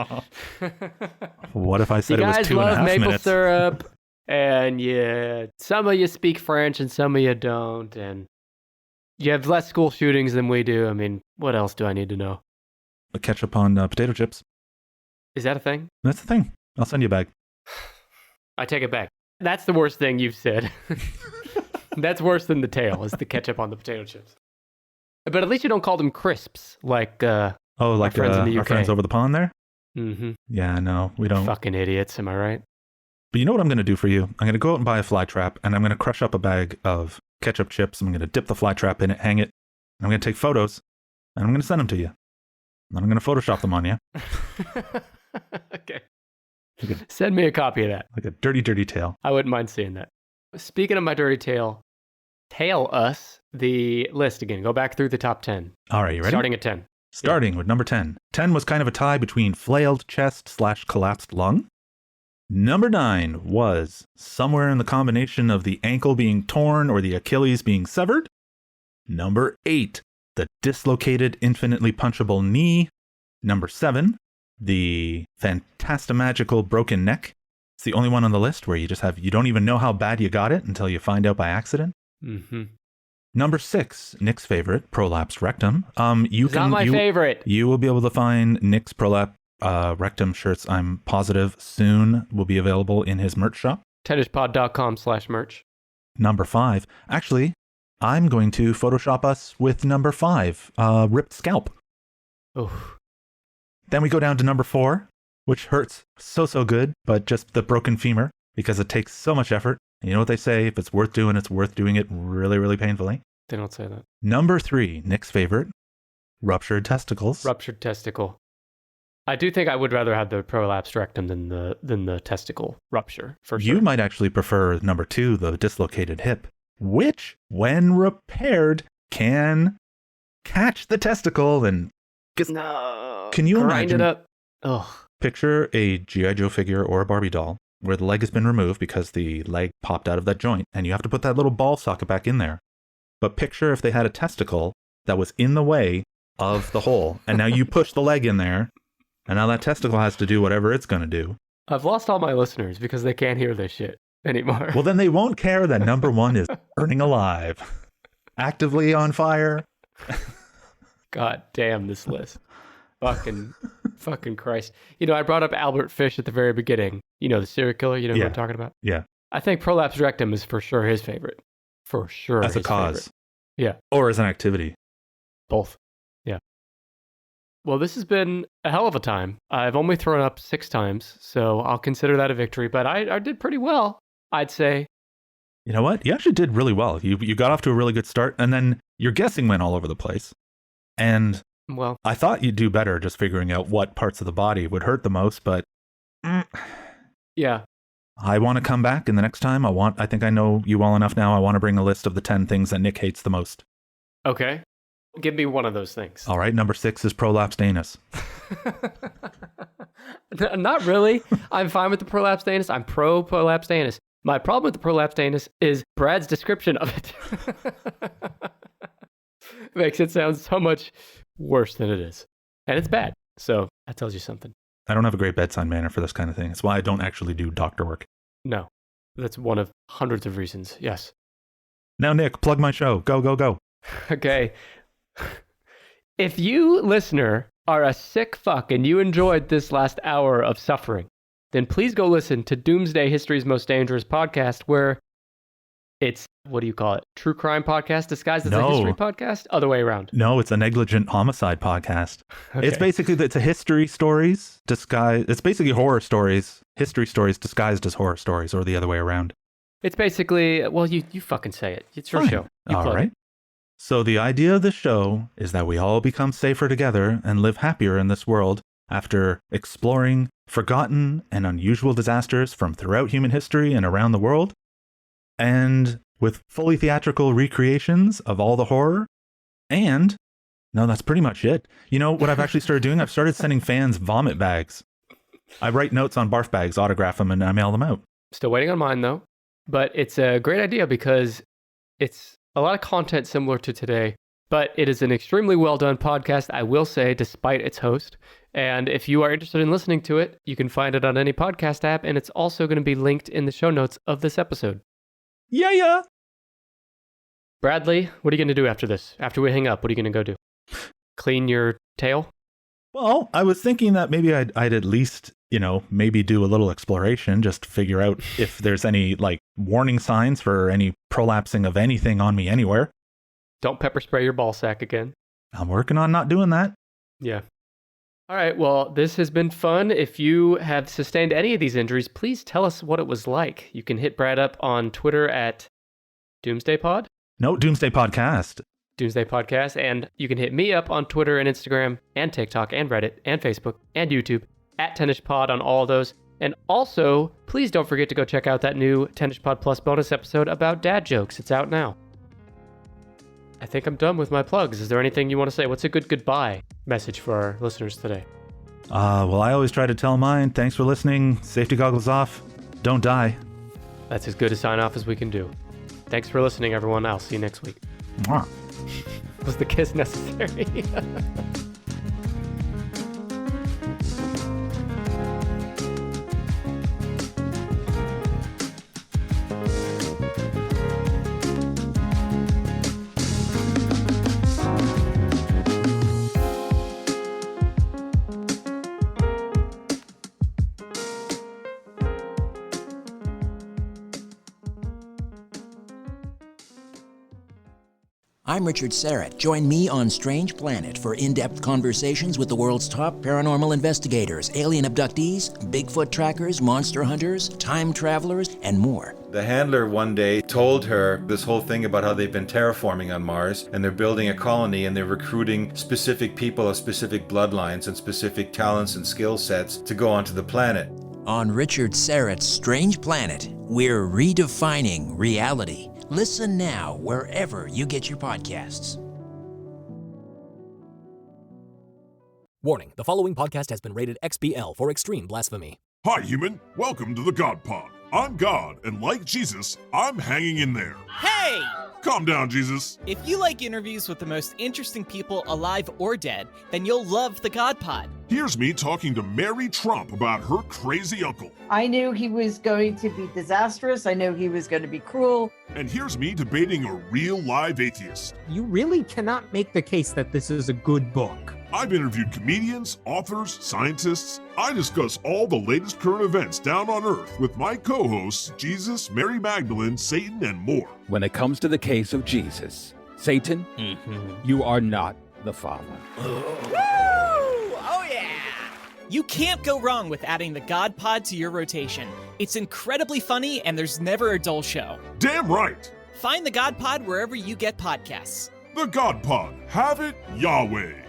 S4: What if I
S3: you
S4: said it was
S3: guys
S4: 2.5
S3: love maple
S4: minutes?
S3: syrup, and yeah, some of you speak French and some of you don't, and you have less school shootings than we do. I mean, what else do I need to know?
S4: A ketchup on potato chips.
S3: Is that a thing?
S4: That's the thing. I'll send you a bag.
S3: I take it back. That's the worst thing you've said. That's worse than the tail, is the ketchup on the potato chips. But at least you don't call them crisps, like
S4: Oh, like
S3: friends in the
S4: our
S3: UK.
S4: friends over the pond there?
S3: mm-hmm.
S4: Yeah, no, we don't.
S3: Fucking idiots, am I right?
S4: But you know what I'm going to do for you? I'm going to go out and buy a fly trap, and I'm going to crush up a bag of ketchup chips. I'm going to dip the fly trap in it, hang it, and I'm going to take photos, and I'm going to send them to you. And I'm going to Photoshop them on you.
S3: Okay. Send me a copy of that.
S4: Like a dirty, dirty tail.
S3: I wouldn't mind seeing that. Speaking of my dirty tail, tail us the list again. Go back through the top 10.
S4: All right, you ready?
S3: Starting at 10.
S4: Starting with number 10. 10 was kind of a tie between flailed chest / collapsed lung. Number 9 was somewhere in the combination of the ankle being torn or the Achilles being severed. Number 8, the dislocated infinitely punchable knee. Number 7, the fantastimagical broken neck. It's the only one on the list where you don't even know how bad you got it until you find out by accident.
S3: Mm-hmm.
S4: Number 6, Nick's favorite, prolapsed rectum.
S3: It's not my favorite.
S4: You will be able to find Nick's prolapsed rectum shirts, I'm positive, soon will be available in his merch shop.
S3: tennispod.com/merch.
S4: Number 5, actually, I'm going to Photoshop us with number 5, ripped scalp.
S3: Oh,
S4: Then we go down to number 4, which hurts so good, but just the broken femur because it takes so much effort. And you know what they say, if it's worth doing it really, really painfully.
S3: they don't say that.
S4: Number 3, Nick's favorite, ruptured testicles.
S3: Ruptured testicle. I do think I would rather have the prolapsed rectum than the testicle rupture, for sure.
S4: You might actually prefer number 2, the dislocated hip, which, when repaired, can catch the testicle and
S3: No.
S4: Can you
S3: grind
S4: imagine?
S3: it up? Ugh.
S4: Picture a G.I. Joe figure or a Barbie doll where the leg has been removed because the leg popped out of that joint, and you have to put that little ball socket back in there. But picture if they had a testicle that was in the way of the hole, and now you push the leg in there, and now that testicle has to do whatever it's going to do.
S3: I've lost all my listeners because they can't hear this shit anymore.
S4: Well, then they won't care that number 1 is burning alive, actively on fire.
S3: God damn this list. Fucking Christ. You know, I brought up Albert Fish at the very beginning. You know, the serial killer, you know
S4: Yeah.
S3: what I'm talking about?
S4: Yeah.
S3: I think prolapsed rectum is for sure his favorite. For sure.
S4: As a
S3: his
S4: cause.
S3: favorite. Yeah.
S4: Or as an activity.
S3: Both. Yeah. Well, this has been a hell of a time. I've only thrown up 6 times, so I'll consider that a victory, but I did pretty well, I'd say.
S4: You know what? You actually did really well. You got off to a really good start, and then your guessing went all over the place. And
S3: Well,
S4: I thought you'd do better just figuring out what parts of the body would hurt the most, but
S3: yeah.
S4: I want to come back, and the next time I think I know you well enough now. I want to bring a list of the 10 things that Nick hates the most.
S3: Okay. Give me one of those things.
S4: All right, number 6 is prolapsed anus.
S3: Not really. I'm fine with the prolapsed anus. I'm pro prolapsed anus. My problem with the prolapsed anus is Brad's description of it. Makes it sound so much worse than it is. And it's bad. So that tells you something.
S4: I don't have a great bedside manner for this kind of thing. It's why I don't actually do doctor work.
S3: No. That's one of hundreds of reasons. Yes.
S4: Now, Nick, plug my show. Go, go, go.
S3: Okay. If you, listener, are a sick fuck and you enjoyed this last hour of suffering, then please go listen to Doomsday History's Most Dangerous podcast, where It's, what do you call it? True crime podcast disguised as a
S4: No.
S3: history podcast? Other way around.
S4: No, it's a negligent homicide podcast.
S3: Okay.
S4: It's a history stories disguised. It's basically horror stories, history stories disguised as horror stories, or the other way around.
S3: It's basically, well, you fucking say it. It's your
S4: Fine.
S3: show. You
S4: All
S3: plug
S4: right.
S3: it.
S4: So the idea of the show is that we all become safer together and live happier in this world after exploring forgotten and unusual disasters from throughout human history and around the world, and with fully theatrical recreations of all the horror. And no, that's pretty much it. You know what I've actually started doing? I've started sending fans vomit bags. I write notes on barf bags, autograph them, and I mail them out.
S3: Still waiting on mine, though. But it's a great idea because it's a lot of content similar to today, but it is an extremely well done podcast, I will say, despite its host. And if you are interested in listening to it, you can find it on any podcast app, and it's also going to be linked in the show notes of this episode.
S4: Yeah.
S3: Bradley, what are you going to do after this? After we hang up, what are you going to go do? Clean your tail?
S4: Well, I was thinking that maybe I'd at least, maybe do a little exploration, just figure out if there's any, warning signs for any prolapsing of anything on me anywhere.
S3: Don't pepper spray your ball sack again.
S4: I'm working on not doing that.
S3: Yeah. All right, well, this has been fun. If you have sustained any of these injuries, please tell us what it was like. You can hit Brad up on Twitter at Doomsday Pod?
S4: No, Doomsday Podcast.
S3: Doomsday Podcast. And you can hit me up on Twitter and Instagram and TikTok and Reddit and Facebook and YouTube at TennishPod on all of those. And also, please don't forget to go check out that new TennishPod Plus bonus episode about dad jokes. It's out now. I think I'm done with my plugs. Is there anything you want to say? What's a good goodbye message for our listeners today?
S4: Well, I always try to tell mine. Thanks for listening. Safety goggles off. Don't die.
S3: That's as good a sign off as we can do. Thanks for listening, everyone. I'll see you next week.
S4: Mwah.
S3: Was the kiss necessary?
S13: I'm Richard Serrett. Join me on Strange Planet for in-depth conversations with the world's top paranormal investigators, alien abductees, Bigfoot trackers, monster hunters, time travelers, and more.
S14: The handler one day told her this whole thing about how they've been terraforming on Mars and they're building a colony and they're recruiting specific people of specific bloodlines and specific talents and skill sets to go onto the planet.
S13: On Richard Serrett's Strange Planet, we're redefining reality. Listen now wherever you get your podcasts.
S15: Warning, the following podcast has been rated XBL for extreme blasphemy.
S16: Hi, human. Welcome to the God Pod. I'm God, and like Jesus, I'm hanging in there.
S17: Hey!
S16: Calm down, Jesus.
S17: If you like interviews with the most interesting people alive or dead, then you'll love the God Pod.
S16: Here's me talking to Mary Trump about her crazy uncle.
S18: I knew he was going to be disastrous. I knew he was going to be cruel.
S16: And here's me debating a real live atheist.
S19: You really cannot make the case that this is a good book.
S16: I've interviewed comedians, authors, scientists. I discuss all the latest current events down on Earth with my co-hosts, Jesus, Mary Magdalene, Satan, and more.
S20: When it comes to the case of Jesus, Satan, you are not the Father.
S17: Woo! Oh yeah! You can't go wrong with adding the God Pod to your rotation. It's incredibly funny and there's never a dull show.
S16: Damn right!
S17: Find the God Pod wherever you get podcasts.
S16: The God Pod. Have it Yahweh.